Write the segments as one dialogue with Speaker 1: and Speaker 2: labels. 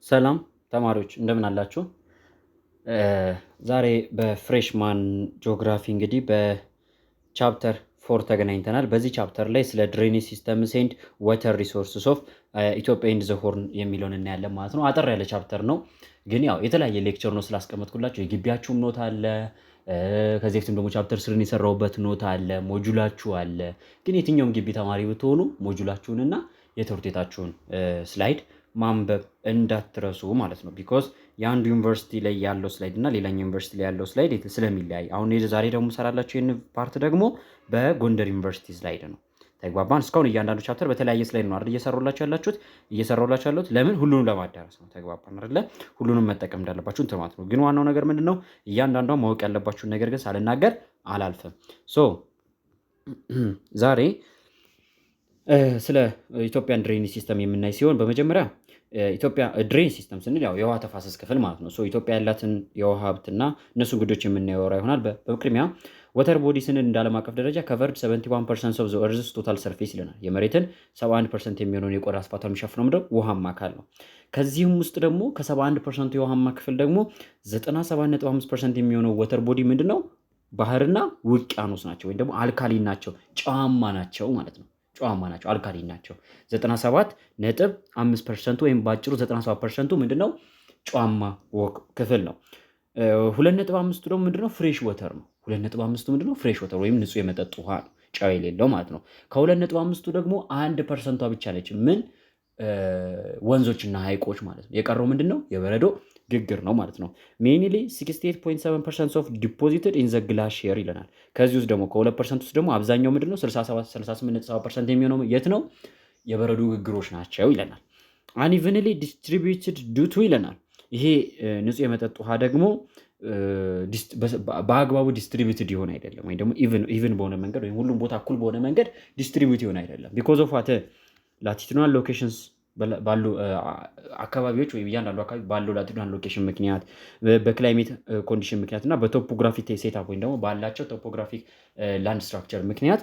Speaker 1: ሰላም ተማሪዎች እንደምን አላችሁ? ዛሬ በፍሬሽማን ጂኦግራፊ እንግዲህ በቻፕተር 4 ተገናኝተናል። በዚህ ቻፕተር ላይ ስለ ድሬኔጅ ሲስተምስ ኤንድ ዋተር ሪሶርስስ ኦፍ ኢትዮጵያ ኤንድ ዘ ሆርን የሚለውን እናያለን ማለት ነው። አጠር ያለ ቻፕተር ነው፣ ግን ያው የተለያየ ሌክቸር ነው ስላስቀመጥኩላችሁ የግቢያችሁም ኖት አለ፣ ከዚህ በፊትም ደግሞ ቻፕተር ስርን የሰራሁበት ኖት አለ፣ ሞጁላችሁ አለ። ግን የትኛውም ግቢ ተማሪ ብትሆኑ ሞጁላችሁንና የትምህርት ቤታችሁን ስላይድ ማንበብ እንዳትረሱ ማለት ነው። ቢኮዝ የአንዱ ዩኒቨርሲቲ ላይ ያለው ስላይድ እና ሌላኛው ዩኒቨርሲቲ ላይ ያለው ስላይድ ስለሚለያይ፣ አሁን ዛሬ ደግሞ ሰራላችሁ ይህን ፓርት ደግሞ በጎንደር ዩኒቨርሲቲ ስላይድ ነው። ተግባባን? እስካሁን እያንዳንዱ ቻፕተር በተለያየ ስላይድ ነው አይደል እየሰራሁላችሁ ያለሁት። ለምን? ሁሉንም ለማዳረስ ነው። ተግባባን አይደለ? ሁሉንም መጠቀም እንዳለባችሁ እንትን ማለት ነው። ግን ዋናው ነገር ምንድን ነው? እያንዳንዷ ማወቅ ያለባችሁን ነገር ግን ሳልናገር አላልፍም። ሶ ዛሬ ስለ ኢትዮጵያን ድሬኔጅ ሲስተም የምናይ ሲሆን በመጀመሪያ ኢትዮጵያ ድሬን ሲስተም ስንል ያው የውሃ ተፋሰስ ክፍል ማለት ነው። ኢትዮጵያ ያላትን የውሃ ሀብትና እነሱን ጉዳዮች የምናየው ይሆናል። በቅድሚያ ወተር ቦዲ ስንል እንደ ዓለም አቀፍ ደረጃ ከቨርድ 71% ኦፍ ዘ እርዝስ ቶታል ሰርፌስ ይለናል። የመሬትን 71% የሚሆነውን የቆዳ ስፋቷን የሚሸፍነው ምንድነው? ውሃማ አካል ነው። ከዚህም ውስጥ ደግሞ ከ71% የውሃማ ክፍል ደግሞ 97.5% የሚሆነው ወተር ቦዲ ምንድነው? ባህርና ውቅያኖስ ናቸው፣ ወይም ደግሞ አልካሊን ናቸው፣ ጨዋማ ናቸው ማለት ነው። ጨዋማ ናቸው፣ አልካሊን ናቸው። 97.5% ወይም በአጭሩ 97% ምንድነው? ጨዋማ ክፍል ነው። 2.5 ደግሞ ምንድነው? ፍሬሽ ወተር ነው። 2.5 ምንድነው? ፍሬሽ ወተር ወይም ንጹህ የመጠጥ ውሃ ነው፣ ጨው የሌለው ማለት ነው። ከ2.5 ደግሞ 1% ብቻ ነች ምን ወንዞችና ሐይቆች ማለት ነው። የቀረው ምንድነው? የበረዶ ግግር ነው ማለት ነው። ሜይንሊ 68.7% ኦፍ ዲፖዚትድ ኢን ዘ ግላሺየር ይለናል። ከዚህ ውስጥ ደግሞ ከ2% ውስጥ ደግሞ አብዛኛው ምንድነው? 68.7% የሚሆነው የት ነው? የበረዶ ግግሮች ናቸው ይለናል። አንኢቨንሊ ዲስትሪቢዩትድ ዱቱ ይለናል። ይሄ ንጹህ የመጠጥ ውሃ ደግሞ በአግባቡ ዲስትሪቢዩትድ ይሆን አይደለም፣ ወይም ደግሞ ኢቭን በሆነ መንገድ ወይም ሁሉም ቦታ እኩል በሆነ መንገድ ዲስትሪቢዩት ይሆን አይደለም። ቢኮዝ ኦፍ ዋት ላቲቱዲናል ሎኬሽንስ ባሉ አካባቢዎች ወይም እያንዳንዱ አካባቢ ባለው ላቲቱዲናል ሎኬሽን ምክንያት፣ በክላይሜት ኮንዲሽን ምክንያት እና በቶፖግራፊክ ሴታፕ ወይም ደግሞ ባላቸው ቶፖግራፊክ ላንድ ስትራክቸር ምክንያት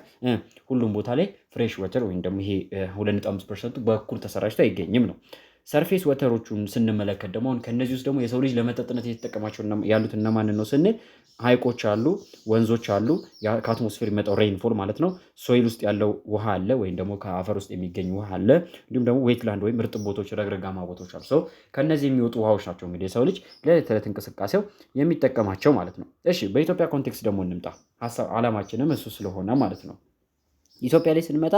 Speaker 1: ሁሉም ቦታ ላይ ፍሬሽ ወተር ወይም ደግሞ ይሄ 2.5% በኩል ተሰራጭቶ አይገኝም ነው። ሰርፌስ ወተሮቹን ስንመለከት ደግሞ ከነዚህ ውስጥ ደግሞ የሰው ልጅ ለመጠጥነት እየተጠቀማቸው ያሉት እነማንን ነው ስንል ሐይቆች አሉ፣ ወንዞች አሉ፣ ከአትሞስፌር የሚመጣው ሬይንፎል ማለት ነው። ሶይል ውስጥ ያለው ውሃ አለ፣ ወይም ደግሞ ከአፈር ውስጥ የሚገኝ ውሃ አለ። እንዲሁም ደግሞ ዌትላንድ ወይም እርጥብ ቦታዎች፣ ረግረጋማ ቦታዎች አሉ። ከነዚህ የሚወጡ ውሃዎች ናቸው እንግዲህ የሰው ልጅ ለዕለት ተዕለት እንቅስቃሴው የሚጠቀማቸው ማለት ነው። እሺ በኢትዮጵያ ኮንቴክስት ደግሞ እንምጣ። ሀሳብ አላማችንም እሱ ስለሆነ ማለት ነው። ኢትዮጵያ ላይ ስንመጣ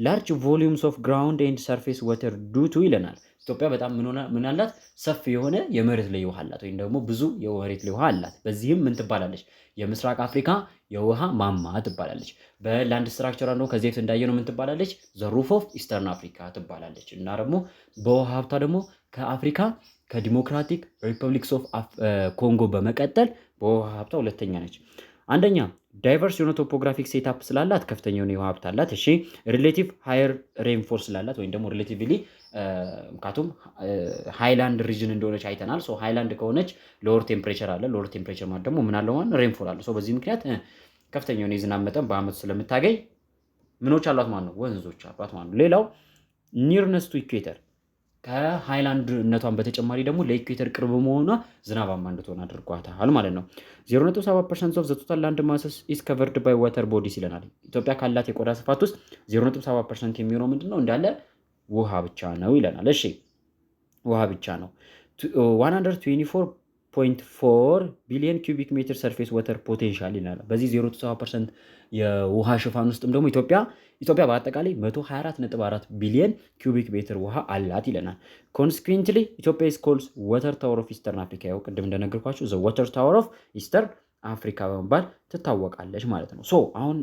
Speaker 1: ላርጅ ቮሊዩምስ ኦፍ ግራውንድ ኤንድ ሰርፌስ ወተር ዱቱ ይለናል። ኢትዮጵያ በጣም ምን አላት? ሰፊ የሆነ የመሬት ላይ ውሃ አላት፣ ወይም ደግሞ ብዙ የመሬት ላይ ውሃ አላት። በዚህም ምን ትባላለች? የምስራቅ አፍሪካ የውሃ ማማ ትባላለች። በላንድ ስትራክቸር ነው ከዚህ በፊት እንዳየነው ምን ትባላለች? ዘ ሩፍ ኦፍ ኢስተርን አፍሪካ ትባላለች። እና ደግሞ በውሃ ሀብቷ ደግሞ ከአፍሪካ ከዲሞክራቲክ ሪፐብሊክስ ኦፍ ኮንጎ በመቀጠል በውሃ ሀብቷ ሁለተኛ ነች። አንደኛ ዳይቨርስ የሆነ ቶፖግራፊክ ሴታፕ ስላላት ከፍተኛ የሆነ የውሃ ሀብት አላት። እሺ ሪሌቲቭ ሃየር ሬንፎል ስላላት ወይም ደግሞ ሪሌቲቭሊ ምክንያቱም ሃይላንድ ሪጅን እንደሆነች አይተናል። ሃይላንድ ከሆነች ሎወር ቴምፕሬቸር አለ። ሎወር ቴምፕሬቸር ማለት ደግሞ ምን አለው ማለት ሬንፎል አለ። በዚህ ምክንያት ከፍተኛ የሆነ የዝናብ መጠን በአመቱ ስለምታገኝ ምኖች አሏት ማለት ነው፣ ወንዞች አሏት ማለት ነው። ሌላው ኒርነስ ቱ ኢኩዌተር ከሃይላንድነቷን በተጨማሪ ደግሞ ለኢኩዌተር ቅርብ መሆኗ ዝናባማ እንድትሆን አድርጓታል ማለት ነው። 0.7% ኦፍ ዘ ቶታል ላንድ ማሰስ ኢዝ ከቨርድ ባይ ዋተር ቦዲስ ይለናል። ኢትዮጵያ ካላት የቆዳ ስፋት ውስጥ 0.7% የሚሆነው ምንድነው? እንዳለ ውሃ ብቻ ነው ይለናል። እሺ ውሃ ብቻ ነው። 124.4 ቢሊዮን ኪዩቢክ ሜትር ሰርፌስ ወተር ፖቴንሻል ይለናል። በዚህ 0.7% የውሃ ሽፋን ውስጥም ደግሞ ኢትዮጵያ በአጠቃላይ 124.4 ቢሊዮን ኪዩቢክ ሜትር ውሃ አላት ይለናል። ኮንስኩዌንትሊ ኢትዮጵያ ኢዝ ኮልድ ወተር ታወር ኦፍ ኢስተርን አፍሪካ። ያው ቅድም እንደነገርኳችሁ ዘ ወተር ታወር ኦፍ ኢስተርን አፍሪካ በመባል ትታወቃለች ማለት ነው። አሁን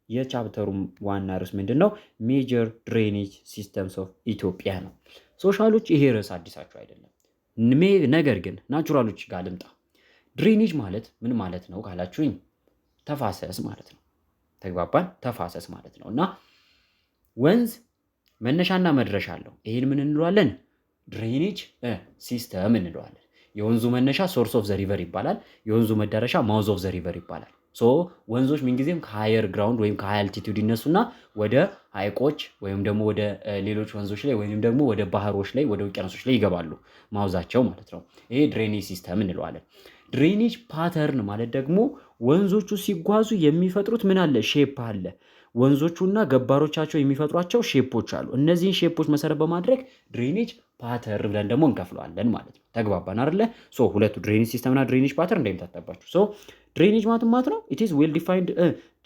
Speaker 1: የቻፕተሩ ዋና ርዕስ ምንድን ነው? ሜጀር ድሬኔጅ ሲስተምስ ኦፍ ኢትዮጵያ ነው። ሶሻሎች ይሄ ርዕስ አዲሳቸው አይደለም። ነገር ግን ናቹራሎች ጋር ልምጣ። ድሬኔጅ ማለት ምን ማለት ነው ካላችሁኝ፣ ተፋሰስ ማለት ነው። ተግባባን? ተፋሰስ ማለት ነው። እና ወንዝ መነሻና መድረሻ አለው። ይሄን ምን እንለዋለን? ድሬኔጅ ሲስተም እንለዋለን። የወንዙ መነሻ ሶርስ ኦፍ ዘ ሪቨር ይባላል። የወንዙ መዳረሻ ማውዝ ኦፍ ዘ ሪቨር ይባላል። ሶ ወንዞች ምንጊዜም ከሃየር ግራውንድ ወይም ከሃይ አልቲቲዩድ ይነሱና ወደ ሐይቆች ወይም ደግሞ ወደ ሌሎች ወንዞች ላይ ወይም ደግሞ ወደ ባህሮች ላይ ወደ ውቅያኖሶች ላይ ይገባሉ ማውዛቸው ማለት ነው። ይሄ ድሬኔጅ ሲስተም እንለዋለን። ድሬኔጅ ፓተርን ማለት ደግሞ ወንዞቹ ሲጓዙ የሚፈጥሩት ምን አለ? ሼፕ አለ። ወንዞቹና ገባሮቻቸው የሚፈጥሯቸው ሼፖች አሉ። እነዚህን ሼፖች መሰረት በማድረግ ድሬኔጅ ፓተር ብለን ደግሞ እንከፍለዋለን ማለት ነው። ተግባባን አይደለ? ሶ ሁለቱ ድሬኔጅ ሲስተምና ድሬኔጅ ፓተር እንደምታጠባችሁ። ሶ ድሬኔጅ ማለት ነው ኢት ኢዝ ዌል ዲፋይንድ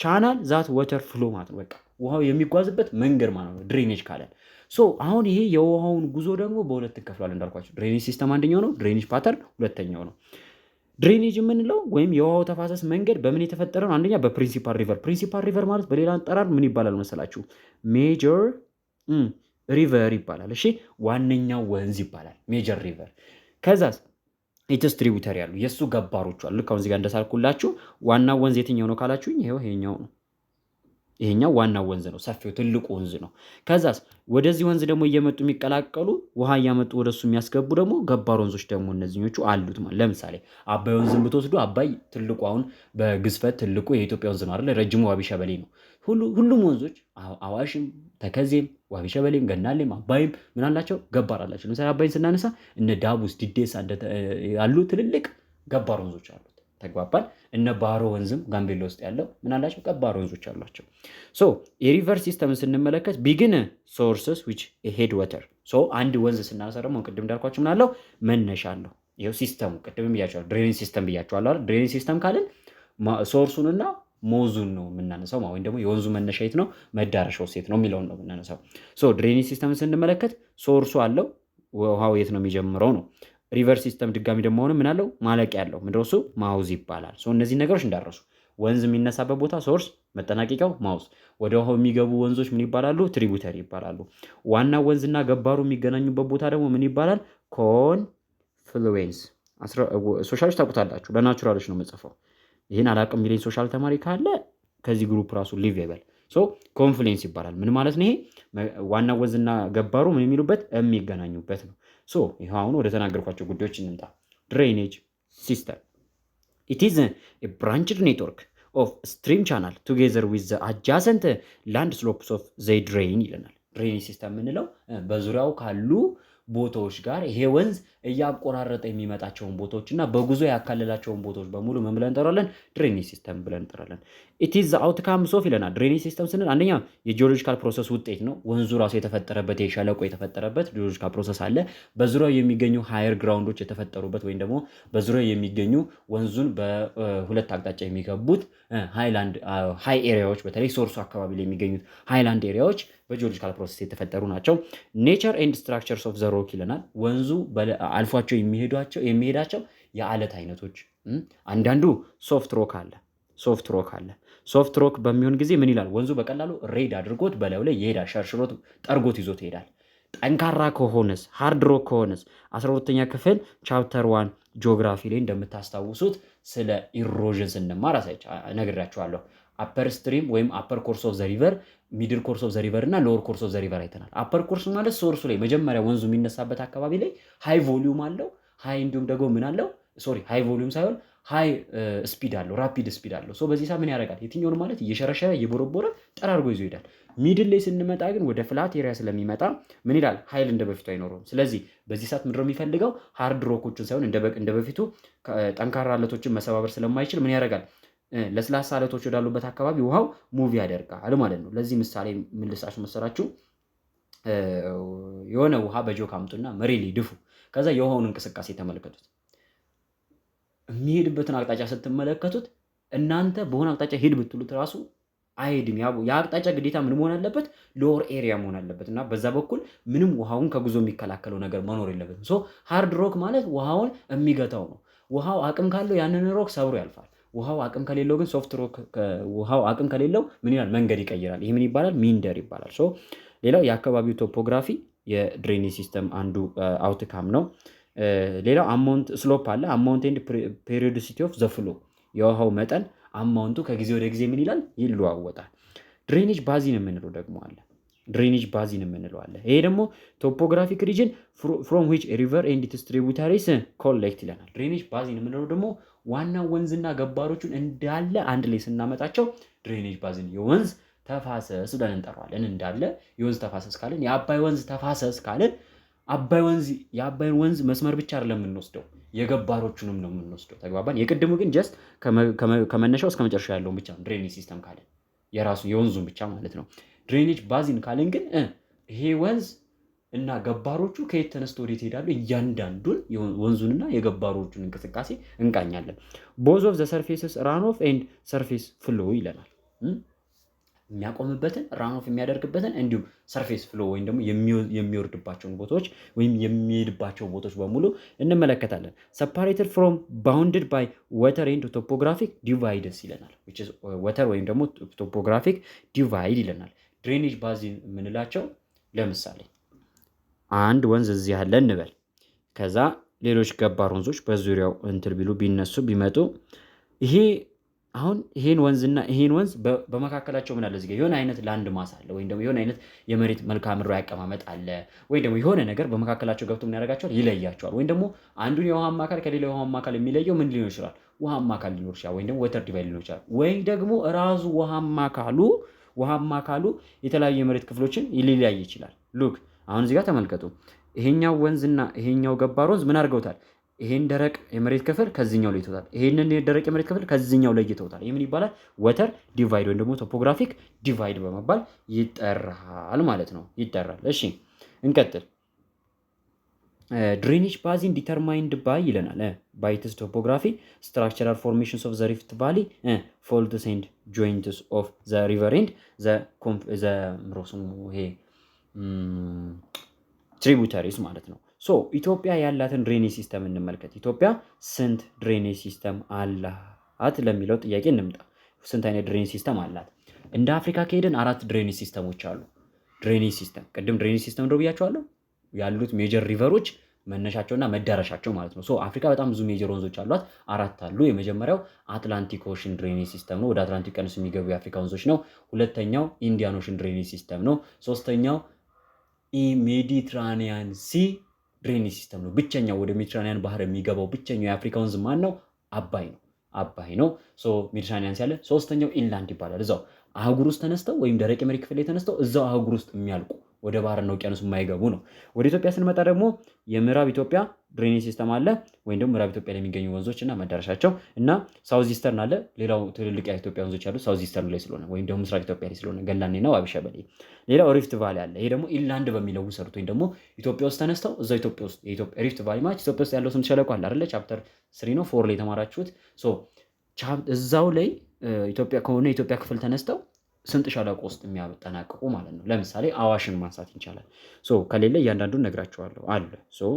Speaker 1: ቻናል ዛት ዋተር ፍሎ ማለት ነው። በቃ ውሃው የሚጓዝበት መንገድ ማለት ነው ድሬኔጅ ካለን። ሶ አሁን ይሄ የውሃውን ጉዞ ደግሞ በሁለት እንከፍለዋለን እንዳልኳቸው። ድሬኔጅ ሲስተም አንደኛው ነው፣ ድሬኔጅ ፓተርን ሁለተኛው ነው። ድሬኔጅ የምንለው ወይም የውሃው ተፋሰስ መንገድ በምን የተፈጠረ ነው? አንደኛ በፕሪንሲፓል ሪቨር። ፕሪንሲፓል ሪቨር ማለት በሌላ አጠራር ምን ይባላል መሰላችሁ? ሜጀር ሪቨር ይባላል። እሺ ዋነኛው ወንዝ ይባላል ሜጀር ሪቨር። ከዛስ ኢትስ ትሪቡተሪ ያሉ የእሱ ገባሮች አሉ። ልክ አሁን እዚህ ጋር እንደሳልኩላችሁ ዋናው ወንዝ የትኛው ነው ካላችሁኝ ይሄው ይሄኛው ነው። ይሄኛው ዋናው ወንዝ ነው፣ ሰፊው ትልቁ ወንዝ ነው። ከዛስ ወደዚህ ወንዝ ደግሞ እየመጡ የሚቀላቀሉ ውሃ እያመጡ ወደሱ የሚያስገቡ ደግሞ ገባር ወንዞች ደግሞ እነዚህኞቹ አሉት ማለት። ለምሳሌ አባይ ወንዝን ብትወስዱ አባይ ትልቁ አሁን በግዝፈት ትልቁ የኢትዮጵያ ወንዝ ነው አይደል? ረጅሙ ዋቢ ሸበሌ ነው። ሁሉም ወንዞች አዋሽም፣ ተከዜም፣ ዋቢ ሸበሌም፣ ገናሌም፣ አባይም ምን አላቸው? ገባር አላቸው። ለምሳሌ አባይን ስናነሳ እነ ዳቡስ፣ ዲዴሳ ያሉ ትልልቅ ገባር ወንዞች አሉት። ተግባባል። እነ ባሮ ወንዝም ጋምቤላ ውስጥ ያለው ምን አላቸው? ገባር ወንዞች አሏቸው። ሶ የሪቨር ሲስተም ስንመለከት ቢግን ሶርስስ ዊች ሄድ ወተር። ሶ አንድ ወንዝ ስናነሳ ደግሞ ቅድም እንዳልኳቸው ምን አለው? መነሻ አለው። ይኸው ሲስተሙ ቅድም ብያቸዋለሁ፣ ድሬኔጅ ሲስተም ብያቸዋለሁ አይደል? ድሬኔጅ ሲስተም ካልን ሶርሱንና ሞዙን ነው የምናነሳው፣ ወይም ደግሞ የወንዙ መነሻ የት ነው መዳረሻው ሴት ነው የሚለውን ነው የምናነሳው። ሶ ድሬኔጅ ሲስተም ስንመለከት ሶርሱ አለው፣ ውሃው የት ነው የሚጀምረው ነው። ሪቨር ሲስተም ድጋሚ ደግሞ ሆነ ምን አለው? ማለቂያ ያለው ምንድነው እሱ? ማውዝ ይባላል። እነዚህ ነገሮች እንዳረሱ ወንዝ የሚነሳበት ቦታ ሶርስ፣ መጠናቀቂያው ማውዝ። ወደ ውሃው የሚገቡ ወንዞች ምን ይባላሉ? ትሪቡተሪ ይባላሉ። ዋና ወንዝና ገባሩ የሚገናኙበት ቦታ ደግሞ ምን ይባላል? ኮንፍሉዌንስ። ሶሻሎች ታውቁታላችሁ፣ ለናቹራሎች ነው የምጽፈው። ይህን አላቅም የሚለኝ ሶሻል ተማሪ ካለ ከዚህ ግሩፕ ራሱ ሊቭ ይበል። ኮንፍሉዌንስ ይባላል። ምን ማለት ነው? ይሄ ዋና ወንዝና ገባሩ ምን የሚሉበት የሚገናኙበት ነው። ይህ አሁን ወደ ተናገርኳቸው ጉዳዮች እንምጣ። ድሬኔጅ ሲስተም ኢት ኢዝ ኤ ብራንችድ ኔትወርክ ኦፍ ስትሪም ቻናል ቱጌዘር ዊዝ አጃሰንት ላንድ ስሎፕስ ኦፍ ዘይ ድሬን ይለናል። ድሬኔጅ ሲስተም የምንለው በዙሪያው ካሉ ቦታዎች ጋር ይሄ ወንዝ እያቆራረጠ የሚመጣቸውን ቦታዎች እና በጉዞ ያካለላቸውን ቦታዎች በሙሉ ምን ብለን እንጠራለን? ድሬኔጅ ሲስተም ብለን እንጠራለን። ኢት ኢዝ አውትካምስ ኦፍ ይለናል። ድሬኔጅ ሲስተም ስንል አንደኛ የጂኦሎጂካል ፕሮሰስ ውጤት ነው። ወንዙ ራሱ የተፈጠረበት የሸለቆ የተፈጠረበት ጂኦሎጂካል ፕሮሰስ አለ። በዙሪያው የሚገኙ ሃየር ግራውንዶች የተፈጠሩበት ወይም ደግሞ በዙሪያው የሚገኙ ወንዙን በሁለት አቅጣጫ የሚገቡት ሃይ ኤሪያዎች፣ በተለይ ሶርሱ አካባቢ ላይ የሚገኙት ሃይላንድ ኤሪያዎች በጂኦሎጂካል ፕሮሰስ የተፈጠሩ ናቸው። ኔቸር ኤንድ ስትራክቸርስ ኦፍ ዘ ሮክ ይለናል። ወንዙ አልፏቸው የሚሄዳቸው የአለት አይነቶች፣ አንዳንዱ ሶፍት ሮክ አለ። ሶፍት ሮክ በሚሆን ጊዜ ምን ይላል? ወንዙ በቀላሉ ሬድ አድርጎት በላዩ ላይ ይሄዳል፣ ሸርሽሮት ጠርጎት ይዞት ይሄዳል። ጠንካራ ከሆነስ ሃርድ ሮክ ከሆነስ 12ኛ ክፍል ቻፕተር 1 ጂኦግራፊ ላይ እንደምታስታውሱት ስለ ኢሮዥን ስንማር ነግራችኋለሁ። አፐር ስትሪም ወይም አፐር ኮርስ ኦፍ ዘ ሪቨር፣ ሚድል ኮርስ ኦፍ ዘ ሪቨር እና ሎወር ኮርስ ኦፍ ዘ ሪቨር አይተናል። አፐር ኮርስ ማለት ሶርሱ ላይ መጀመሪያ ወንዙ የሚነሳበት አካባቢ ላይ ሃይ ቮሊዩም አለው። እንዲሁም ደግሞ ምን አለው? ሃይ ቮሊዩም ሳይሆን ሃይ ስፒድ አለው፣ ራፒድ ስፒድ አለው። በዚህ ሰዓት ምን ያደርጋል? የትኛውን ማለት እየሸረሸረ እየቦረቦረ ጠራርጎ ይዞ ይሄዳል። ሚድል ላይ ስንመጣ ግን ወደ ፍላት ኤሪያ ስለሚመጣ ምን ይላል? ኃይል እንደ በፊቱ አይኖረውም። ስለዚህ በዚህ ሰዓት ምንድነው የሚፈልገው? ሃርድ ሮኮችን ሳይሆን እንደ በፊቱ ጠንካራ አለቶችን መሰባበር ስለማይችል ምን ያደርጋል? ለስላሳ አለቶች ወዳሉበት አካባቢ ውሃው ሙቭ ያደርጋል ማለት ነው። ለዚህ ምሳሌ ምን ልሳችሁ መሰላችሁ? የሆነ ውሃ በጆክ አምጡና መሬት ላይ ድፉ። ከዛ የውሃውን እንቅስቃሴ ተመልከቱት። የሚሄድበትን አቅጣጫ ስትመለከቱት እናንተ በሆነ አቅጣጫ ሄድ ብትሉት ራሱ አይሄድም። ያ አቅጣጫ ግዴታ ምን መሆን አለበት? ሎወር ኤሪያ መሆን አለበት እና በዛ በኩል ምንም ውሃውን ከጉዞ የሚከላከለው ነገር መኖር የለበትም። ሃርድ ሮክ ማለት ውሃውን የሚገታው ነው። ውሃው አቅም ካለው ያንን ሮክ ሰብሮ ያልፋል። ውሃው አቅም ከሌለው ግን ሶፍት ሮክ ውሃው አቅም ከሌለው ምን ይላል? መንገድ ይቀይራል። ይሄ ምን ይባላል? ሚንደር ይባላል። ሌላው የአካባቢው ቶፖግራፊ የድሬኔጅ ሲስተም አንዱ አውትካም ነው። ሌላው አማውንት ስሎፕ አለ። አማውንት ኤንድ ፔሪዮዲሲቲ ኦፍ ዘ ፍሎ፣ የውሃው መጠን አማውንቱ ከጊዜ ወደ ጊዜ ምን ይላል? ይለዋወጣል። ድሬኔጅ ባዚን የምንለው ደግሞ አለ። ይሄ ደግሞ ቶፖግራፊክ ሪጅን ፍሮም ዊች ሪቨር ኤንድ ኢትስ ትሪቡታሪስ ኮሌክት ይለናል። ድሬኔጅ ባዚን የምንለው ደግሞ ዋናው ወንዝና ገባሮቹን እንዳለ አንድ ላይ ስናመጣቸው ድሬኔጅ ባዝን የወንዝ ተፋሰስ ብለን እንጠራዋለን። እንዳለ የወንዝ ተፋሰስ ካልን የአባይ ወንዝ ተፋሰስ ካልን የአባይን ወንዝ መስመር ብቻ አይደለም የምንወስደው የገባሮቹንም ነው የምንወስደው። ተግባባን? የቅድሙ ግን ጀስት ከመነሻው እስከ መጨረሻ ያለውን ብቻ ነው ድሬኔጅ ሲስተም ካልን የራሱ የወንዙን ብቻ ማለት ነው። ድሬኔጅ ባዚን ካልን ግን ይሄ ወንዝ እና ገባሮቹ ከየት ተነስቶ ወዴት ይሄዳሉ እያንዳንዱን ወንዙንና የገባሮቹን እንቅስቃሴ እንቃኛለን። ቦዝ ኦፍ ዘ ሰርፌስስ ራንኦፍ ኤንድ ሰርፌስ ፍሎ ይለናል። የሚያቆምበትን ራንኦፍ የሚያደርግበትን እንዲሁም ሰርፌስ ፍሎ ወይም ደግሞ የሚወርድባቸውን ቦታዎች ወይም የሚሄድባቸው ቦታዎች በሙሉ እንመለከታለን። ሰፓሬትድ ፍሮም ባውንድድ ባይ ወተር ኤንድ ቶፖግራፊክ ዲቫይድስ ይለናል። ወተር ወይም ደግሞ ቶፖግራፊክ ዲቫይድ ይለናል። ድሬኔጅ ባዚን የምንላቸው ለምሳሌ አንድ ወንዝ እዚህ ያለ እንበል። ከዛ ሌሎች ገባር ወንዞች በዙሪያው እንትን ቢሉ ቢነሱ ቢመጡ ይሄ አሁን ይሄን ወንዝና ይሄን ወንዝ በመካከላቸው ምን አለ? እዚህ ጋር የሆነ አይነት ላንድ ማስ አለ ወይም ደግሞ የሆነ አይነት የመሬት መልክዓ ምድራዊ አቀማመጥ አለ ወይም ደግሞ የሆነ ነገር በመካከላቸው ገብቶ ምን ያደርጋቸዋል? ይለያቸዋል። ወይም ደግሞ አንዱን የውሃማ አካል ከሌላ የውሃማ አካል የሚለየው ምን ሊሆን ይችላል? ውሃማ አካል ሊኖር ይችላል፣ ወይም ደግሞ ወተር ዲቫይድ ሊኖር ይችላል። ወይም ደግሞ ራሱ ውሃማ አካሉ የተለያዩ የመሬት ክፍሎችን ሊለያይ ይችላል። ሉክ አሁን እዚህ ጋር ተመልከቱ። ይሄኛው ወንዝና ይሄኛው ገባር ወንዝ ምን አድርገውታል? ይሄን ደረቅ የመሬት ክፍል ከዚህኛው ለይተውታል። ይሄንን ደረቅ የመሬት ክፍል ከዚህኛው ለይተውታል። ይህ ምን ይባላል? ወተር ዲቫይድ ወይም ደግሞ ቶፖግራፊክ ዲቫይድ በመባል ይጠራል ማለት ነው። ይጠራል። እሺ እንቀጥል። ድሬኔጅ ባዚን ዲተርማይንድ ባይ ይለናል። ባይ ኢትስ ቶፖግራፊ ስትራክቸራል ፎርሜሽንስ ኦፍ ዘ ሪፍት ቫሊ ፎልድስ ኤንድ ጆይንትስ ኦፍ ዘ ሪቨር ኤንድ ዘ ትሪቡተሪስ ማለት ነው። ሶ ኢትዮጵያ ያላትን ድሬኔጅ ሲስተም እንመልከት። ኢትዮጵያ ስንት ድሬኔጅ ሲስተም አላት ለሚለው ጥያቄ እንምጣ። ስንት አይነት ድሬኔጅ ሲስተም አላት? እንደ አፍሪካ ከሄድን 4 ድሬኔጅ ሲስተሞች አሉ። ድሬኔጅ ሲስተም ቅድም ድሬኔጅ ሲስተም እንደው ብያቸዋለሁ። ያሉት ሜጀር ሪቨሮች መነሻቸውና መዳረሻቸው ማለት ነው። ሶ አፍሪካ በጣም ብዙ ሜጀር ወንዞች አሏት። 4 አሉ። የመጀመሪያው አትላንቲክ ኦሽን ድሬኔጅ ሲስተም ነው። ወደ አትላንቲክ ውቅያኖስ የሚገቡ የአፍሪካ ወንዞች ነው። ሁለተኛው ኢንዲያን ኦሽን ድሬኔጅ ሲስተም ነው። ሶስተኛው ሜዲትራኒያን ሲ ድሬኔጅ ሲስተም ነው። ብቸኛው ወደ ሜዲትራኒያን ባህር የሚገባው ብቸኛው የአፍሪካ ወንዝ ማን ነው? አባይ ነው። ሶ ሜዲትራኒያን ሲያለ ሶስተኛው ኢንላንድ ይባላል። እዛው አህጉር ውስጥ ተነስተው ወይም ደረቅ የመሬት ክፍል ላይ ተነስተው እዛው አህጉር ውስጥ የሚያልቁ ወደ ባህርና ውቅያኖስ የማይገቡ ነው። ወደ ኢትዮጵያ ስንመጣ ደግሞ የምዕራብ ኢትዮጵያ ድሬኔጅ ሲስተም አለ፣ ወይም ደግሞ ምዕራብ ኢትዮጵያ ላይ የሚገኙ ወንዞች እና መዳረሻቸው እና ሳውዝ ኢስተርን አለ። ሌላው ትልልቅ የኢትዮጵያ ወንዞች ያሉት ሳውዝ ኢስተርን ላይ ስለሆነ ወይም ደግሞ ምስራቅ ኢትዮጵያ ላይ ስለሆነ ገላኔና ዋቢ ሸበሌ። ሌላው ሪፍት ቫሊ አለ። ይሄ ደግሞ ኢንላንድ በሚለው ውሰዱት፣ ወይም ደግሞ ኢትዮጵያ ውስጥ ተነስተው እዛው ኢትዮጵያ ውስጥ ሪፍት ቫሊ ማለት ኢትዮጵያ ውስጥ ያለው ስንት ሸለቆ አለ አይደለ? ቻፕተር 3 ነው 4 ላይ የተማራችሁት። ሶ እዛው ላይ ኢትዮጵያ ከሆነ የኢትዮጵያ ክፍል ተነስተው ስንት ሸለቆ ውስጥ የሚያጠናቅቁ ማለት ነው። ለምሳሌ አዋሽን ማንሳት ይቻላል። ሶ ከሌለ እያንዳንዱን ነግራቸዋለሁ አለ። ሶ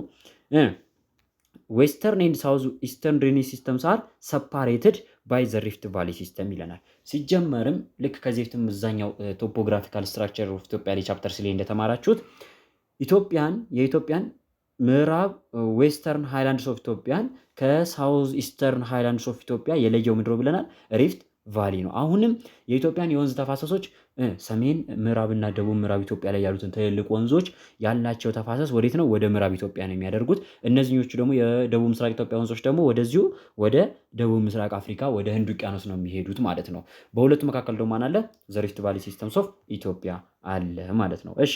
Speaker 1: ዌስተርን ኤንድ ሳውዝ ኢስተርን ድሬኔጅ ሲስተምስ አር ሰፓሬትድ ባይ ዘ ሪፍት ቫሊ ሲስተም ይለናል። ሲጀመርም ልክ ከዚህ በፊትም እዛኛው ቶፖግራፊካል ስትራክቸር ኦፍ ኢትዮጵያ ላይ ቻፕተር ላይ እንደተማራችሁት የኢትዮጵያን ምዕራብ ዌስተርን ሃይላንድስ ኦፍ ኢትዮጵያን ከሳውዝ ኢስተርን ሃይላንድስ ኦፍ ኢትዮጵያ የለየው ምንድን ነው ብለናል? ሪፍት ቫሊ ነው። አሁንም የኢትዮጵያን የወንዝ ተፋሰሶች ሰሜን ምዕራብና ደቡብ ምዕራብ ኢትዮጵያ ላይ ያሉትን ትልልቅ ወንዞች ያላቸው ተፋሰስ ወዴት ነው? ወደ ምዕራብ ኢትዮጵያ ነው የሚያደርጉት። እነዚህኞቹ ደግሞ የደቡብ ምስራቅ ኢትዮጵያ ወንዞች ደግሞ ወደዚሁ ወደ ደቡብ ምስራቅ አፍሪካ ወደ ህንድ ውቅያኖስ ነው የሚሄዱት ማለት ነው። በሁለቱ መካከል ደግሞ ማን አለ? ዘ ሪፍት ቫሊ ሲስተምስ ኦፍ ኢትዮጵያ አለ ማለት ነው። እሺ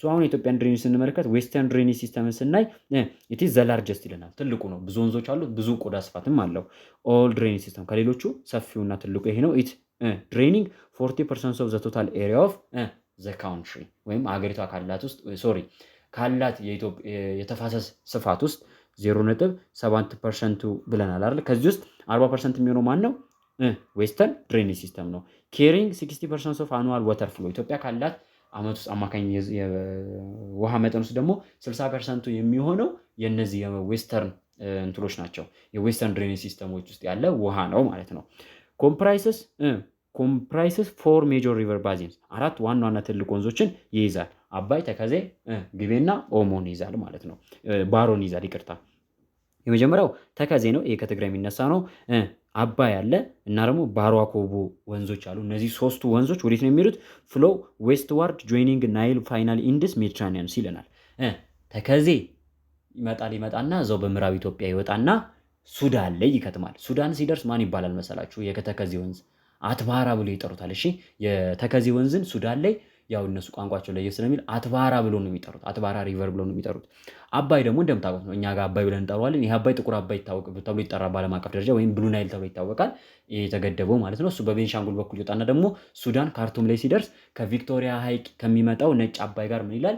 Speaker 1: አሁን የኢትዮጵያን ድሬኔጅ ስንመለከት ዌስተርን ድሬኔጅ ሲስተምን ስናይ ኢት ኢዝ ዘ ላርጀስት ይለናል። ትልቁ ነው። ብዙ ወንዞች አሉት፣ ብዙ ቆዳ ስፋትም አለው። ኦል ድሬኔጅ ሲስተም ከሌሎቹ ሰፊውና ትልቁ ይሄ ነው። ኢት ድሬኒንግ 40% ኦፍ ዘ ቶታል ኤሪያ ኦፍ ዘ ካውንትሪ ወይም ሀገሪቷ ካላት የተፋሰስ ስፋት ውስጥ 0.7% ብለናል አይደል? ከዚህ ውስጥ 40% የሚሆነው ማን ነው? ዌስተርን ድሬኔጅ ሲስተም ነው። ኬሪንግ 60% ኦፍ አኑዋል ወተር ፍሎ ኢትዮጵያ ካላት አመት ውስጥ አማካኝ የውሃ መጠን ውስጥ ደግሞ 60% የሚሆነው የነዚህ የዌስተርን እንትሎች ናቸው። የዌስተርን ድሬኔጅ ሲስተሞች ውስጥ ያለ ውሃ ነው ማለት ነው። ኮምፕራይስስ 4 ሜጆር ሪቨር ባዚንስ 4 ዋና ዋና ትልቅ ወንዞችን ይይዛል። አባይ፣ ተከዜ፣ ግቤና ኦሞን ይይዛል ማለት ነው። ባሮን ይይዛል፣ ይቅርታ። የመጀመሪያው ተከዜ ነው። ይሄ ከትግራይ የሚነሳ ነው። አባይ አለ እና ደግሞ ባሮ አኮቦ ወንዞች አሉ። እነዚህ ሶስቱ ወንዞች ወዴት ነው የሚሄዱት? ፍሎ ዌስትዋርድ ጆይኒንግ ናይል ፋይናል ኢንድስ ሜዲትራኒያን ይለናል። ተከዜ ይመጣና እዛው በምዕራብ ኢትዮጵያ ይወጣና ሱዳን ላይ ይከትማል። ሱዳን ሲደርስ ማን ይባላል መሰላችሁ? የተከዜ ወንዝ አትባራ ብሎ ይጠሩታል። እሺ የተከዜ ወንዝን ሱዳን ላይ ያው እነሱ ቋንቋቸው ለየት ስለሚል አትባራ ብሎ ነው የሚጠሩት። አትባራ ሪቨር ብሎ ነው የሚጠሩት። አባይ ደግሞ እንደምታውቁት ነው እኛ ጋር አባይ ብለን እንጠራዋለን። ይሄ አባይ ጥቁር አባይ ተብሎ ይጠራል በዓለም አቀፍ ደረጃ ወይም ብሉ ናይል ተብሎ ይታወቃል። የተገደበው ማለት ነው። እሱ በቤንሻንጉል በኩል ይወጣና ደግሞ ሱዳን ካርቱም ላይ ሲደርስ ከቪክቶሪያ ሐይቅ ከሚመጣው ነጭ አባይ ጋር ምን ይላል?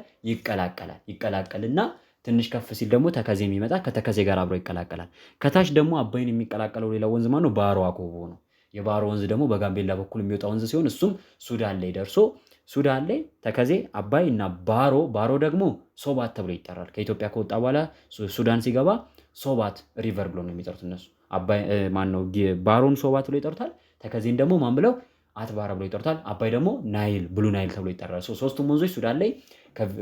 Speaker 1: ይቀላቀልና ትንሽ ከፍ ሲል ደግሞ ተከዜ የሚመጣ ከተከዜ ጋር አብሮ ይቀላቀላል። ከታች ደግሞ አባይን የሚቀላቀለው ሌላ ወንዝ ማነው? ባሮ አኮቦ ነው። የባሮ ወንዝ ደግሞ በጋምቤላ በኩል የሚወጣ ወንዝ ሲሆን እሱም ሱዳን ላይ ደርሶ ሱዳን ላይ ተከዜ፣ አባይ እና ባሮ ደግሞ ሶባት ተብሎ ይጠራል። ከኢትዮጵያ ከወጣ በኋላ ሱዳን ሲገባ ሶባት ሪቨር ብሎ ነው የሚጠሩት እነሱ። አባይ ማነው? ባሮን ሶባት ብሎ ይጠሩታል። ተከዜን ደግሞ ማን ብለው? አትባራ ብሎ ይጠሩታል። አባይ ደግሞ ናይል ብሉ ናይል ተብሎ ይጠራል። ሶስቱም ወንዞች ሱዳን ላይ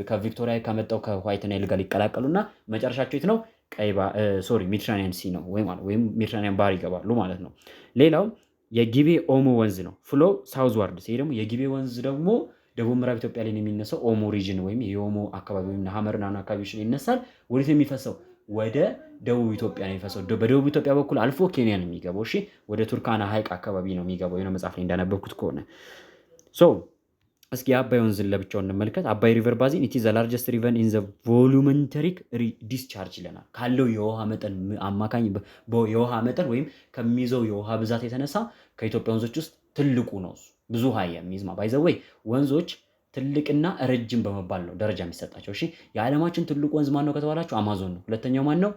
Speaker 1: ከቪክቶሪያ ከመጣው ከዋይት ናይል ጋር ይቀላቀሉና መጨረሻቸው የት ነው? ሜዲትራኒያን ሲ ነው ወይም ሜዲትራኒያን ባህር ይገባሉ ማለት ነው። ሌላው የጊቤ ኦሞ ወንዝ ነው። ፍሎ ሳውዝ ዋርድ። ይሄ ደግሞ የጊቤ ወንዝ ደግሞ ደቡብ ምዕራብ ኢትዮጵያ ላይ የሚነሳው ኦሞ ሪጅን ወይም የኦሞ አካባቢ ወይም ሀመርና አካባቢዎች ላይ ይነሳል። ወዴት የሚፈሰው? ወደ ደቡብ ኢትዮጵያ ነው የሚፈሰው። በደቡብ ኢትዮጵያ በኩል አልፎ ኬንያ ነው የሚገባው። እሺ ወደ ቱርካና ሐይቅ አካባቢ ነው የሚገባው። የሆነ መጽሐፍ ላይ እንዳነበብኩት ከሆነ እስኪ የአባይ ወንዝን ለብቻው እንመልከት። አባይ ሪቨር ባዚን ኢት ኢዝ ዘ ላርጀስት ሪቨር ኢን ዘ ቮሉሜትሪክ ዲስቻርጅ ይለናል። ካለው የውሃ መጠን አማካኝ የውሃ መጠን ወይም ከሚይዘው የውሃ ብዛት የተነሳ ከኢትዮጵያ ወንዞች ውስጥ ትልቁ ነው። ብዙ ውሃ የሚይዝ ባይዘወይ ወንዞች ትልቅና ረጅም በመባል ነው ደረጃ የሚሰጣቸው። እሺ የዓለማችን ትልቁ ወንዝ ማን ነው ከተባላችሁ አማዞን ነው። ሁለተኛው ማን ነው?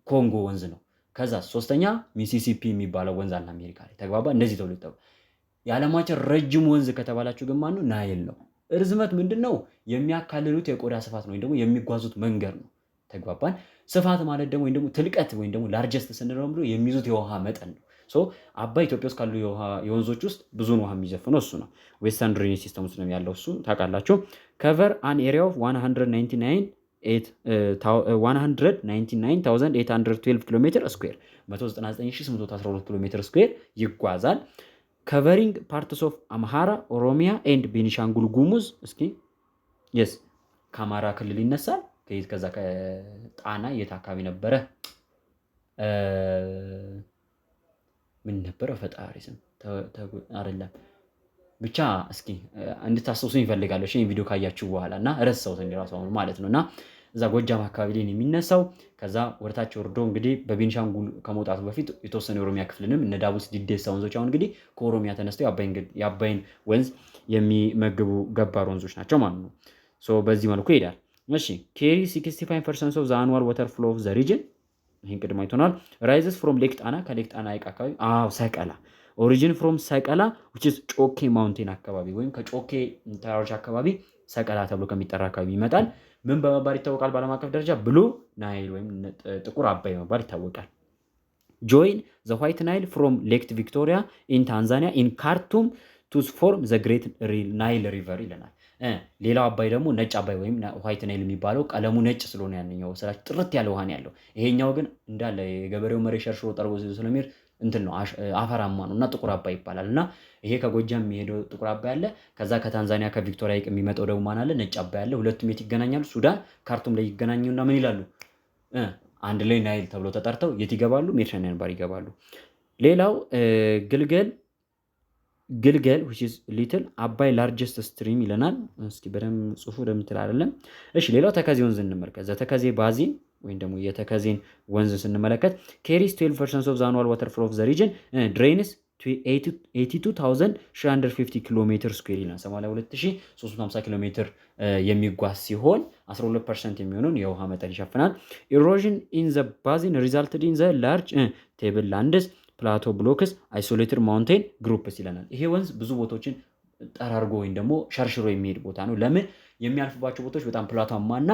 Speaker 1: ኮንጎ ወንዝ ነው። ከዛ ሶስተኛ ሚሲሲፒ የሚባለው ወንዝ አለ አሜሪካ ላይ። ተግባባ? እንደዚህ ተብሎ ይጠሩ። የዓለማችን ረጅም ወንዝ ከተባላችሁ ግን ማን ነው? ናይል ነው። እርዝመት ምንድን ነው? የሚያካልሉት የቆዳ ስፋት ነው ወይም ደግሞ የሚጓዙት መንገድ ነው። ተግባባን? ስፋት ማለት ደግሞ ወይም ደግሞ ትልቀት ወይም ደግሞ ላርጀስት ስንለው ብሎ የሚይዙት የውሃ መጠን ነው። አባይ ኢትዮጵያ ውስጥ ካሉ የወንዞች ውስጥ ብዙን ውሃ የሚዘፍነው እሱ ነው። ዌስተርን ድሬኔጅ ሲስተም ውስጥ ነው ያለው እሱ ታውቃላችሁ። ከቨር አን ኤሪያ ኦፍ 199,812 ኪሎ ሜትር ስኩዌር 199,812 ኪሎ ሜትር ስኩዌር ይጓዛል። ከቨሪንግ ፓርትስ ኦፍ አምሃራ፣ ኦሮሚያ ኤንድ ቤኒሻንጉል ጉሙዝ። እስኪ የስ ከአማራ ክልል ይነሳል። ከዛ ከጣና የት አካባቢ ነበረ? ምን ነበረ? ፈጣሪ ስም አይደለም ብቻ እስኪ እንድታስታውሱኝ ይፈልጋለሁ። እሺ ቪዲዮ ካያችሁ በኋላ እና ረሳሁት እንደራሱ አሁን ማለት ነውና እዛ ጎጃም አካባቢ ላይ የሚነሳው ከዛ ወደታች ወርዶ እንግዲህ በቤንሻንጉል ከመውጣቱ በፊት የተወሰነ የኦሮሚያ ክፍልንም እነ ዳቡት፣ ዲዴሳ ወንዞች አሁን እንግዲህ ከኦሮሚያ ተነስተው የአባይን ወንዝ የሚመግቡ ገባር ወንዞች ናቸው ማለት ነው። በዚህ መልኩ ይሄዳል። እሺ ኬሪ 65% ኦፍ ዘ አኑዋል ዋተር ፍሎ ኦፍ ዘ ሪጅን። ይሄን ቅድም አይተናል። ራይዝስ ፍሮም ሌክ ጣና፣ ከሌክ ጣና ሐይቅ አካባቢ ሰቀላ። ኦሪጂን ፍሮም ሰቀላ which is ጮኬ ማውንቴን አካባቢ ወይም ከጮኬ ተራሮች አካባቢ ሰቀላ ተብሎ ከሚጠራ አካባቢ ይመጣል። ምን በመባል ይታወቃል? በዓለም አቀፍ ደረጃ ብሉ ናይል ወይም ጥቁር አባይ በመባል ይታወቃል። ጆይን ዘ ዋይት ናይል ፍሮም ሌክ ቪክቶሪያ ኢን ታንዛኒያ ኢን ካርቱም ቱ ፎርም ዘ ግሬት ናይል ሪቨር ይለናል። ሌላው አባይ ደግሞ ነጭ አባይ ወይም ዋይት ናይል የሚባለው ቀለሙ ነጭ ስለሆነ ያንኛው ስላችሁ ጥርት ያለ ውሃ ነው ያለው። ይሄኛው ግን እንዳለ የገበሬው መሬት ሸርሽሮ ጠርጎ ስለሚሄድ እንትን ነው አፈራማ ነው እና ጥቁር አባይ ይባላል። እና ይሄ ከጎጃም የሚሄደው ጥቁር አባይ አለ። ከዛ ከታንዛኒያ ከቪክቶሪያ ሐይቅ የሚመጣው ደግሞ ማን አለ? ነጭ አባይ አለ። ሁለቱም የት ይገናኛሉ? ሱዳን ካርቱም ላይ ይገናኙና ምን ይላሉ? አንድ ላይ ናይል ተብሎ ተጠርተው የት ይገባሉ? ሜዲትራኒያን ባህር ይገባሉ። ሌላው ግልገል which is little አባይ largest stream ይለናል። እስኪ በደምብ ጽሁፉ ደምትል አይደለም። እሺ ሌላው ተከዜ ወንዝ እንመልከት። ተከዜ ባዚን ወይም ደግሞ የተከዜን ወንዝ ስንመለከት carries 12% of the annual water flow of the region, drains 82,350 ኪሎ ሜትር ስኩዌር ይላል። 82350 ኪሎ ሜትር የሚጓዝ ሲሆን 12% የሚሆነውን የውሃ መጠን ይሸፍናል። erosion in the basin resulted in the large table lands, ፕላቶ ብሎክስ፣ አይሶሌትድ ማውንቴን ግሩፕስ ይለናል። ይሄ ወንዝ ብዙ ቦታዎችን ጠራርጎ ወይም ደግሞ ሸርሽሮ የሚሄድ ቦታ ነው። ለምን? የሚያልፍባቸው ቦታዎች በጣም ፕላቷማና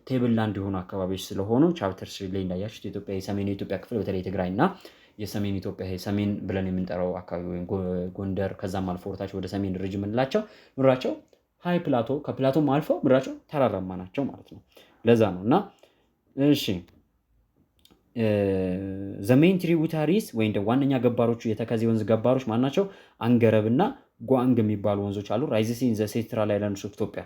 Speaker 1: ቴብል ላንድ የሆኑ አካባቢዎች ስለሆኑ ቻፕተር 3 ላይ እንዳያችሁት የኢትዮጵያ የሰሜን የኢትዮጵያ ክፍል በተለይ ትግራይና የሰሜን ኢትዮጵያ ሰሜን ብለን የምንጠራው አካባቢ ወይም ጎንደር ከዛም አልፎ ወርታቸው ወደ ሰሜን ሪጅ የምንላቸው ምድራቸው ሃይ ፕላቶ ከፕላቶም አልፈው ምድራቸው ተራራማ ናቸው ማለት ነው። ለዛ ነው እና እሺ ዘሜን ትሪቡታሪስ ወይም ዋነኛ ገባሮቹ የተከዜ ወንዝ ገባሮች ማናቸው? አንገረብና ጓንግ የሚባሉ ወንዞች አሉ። ራይዝስ ኢን ዘ ሴንትራል ሃይላንድስ ኦፍ ኢትዮጵያ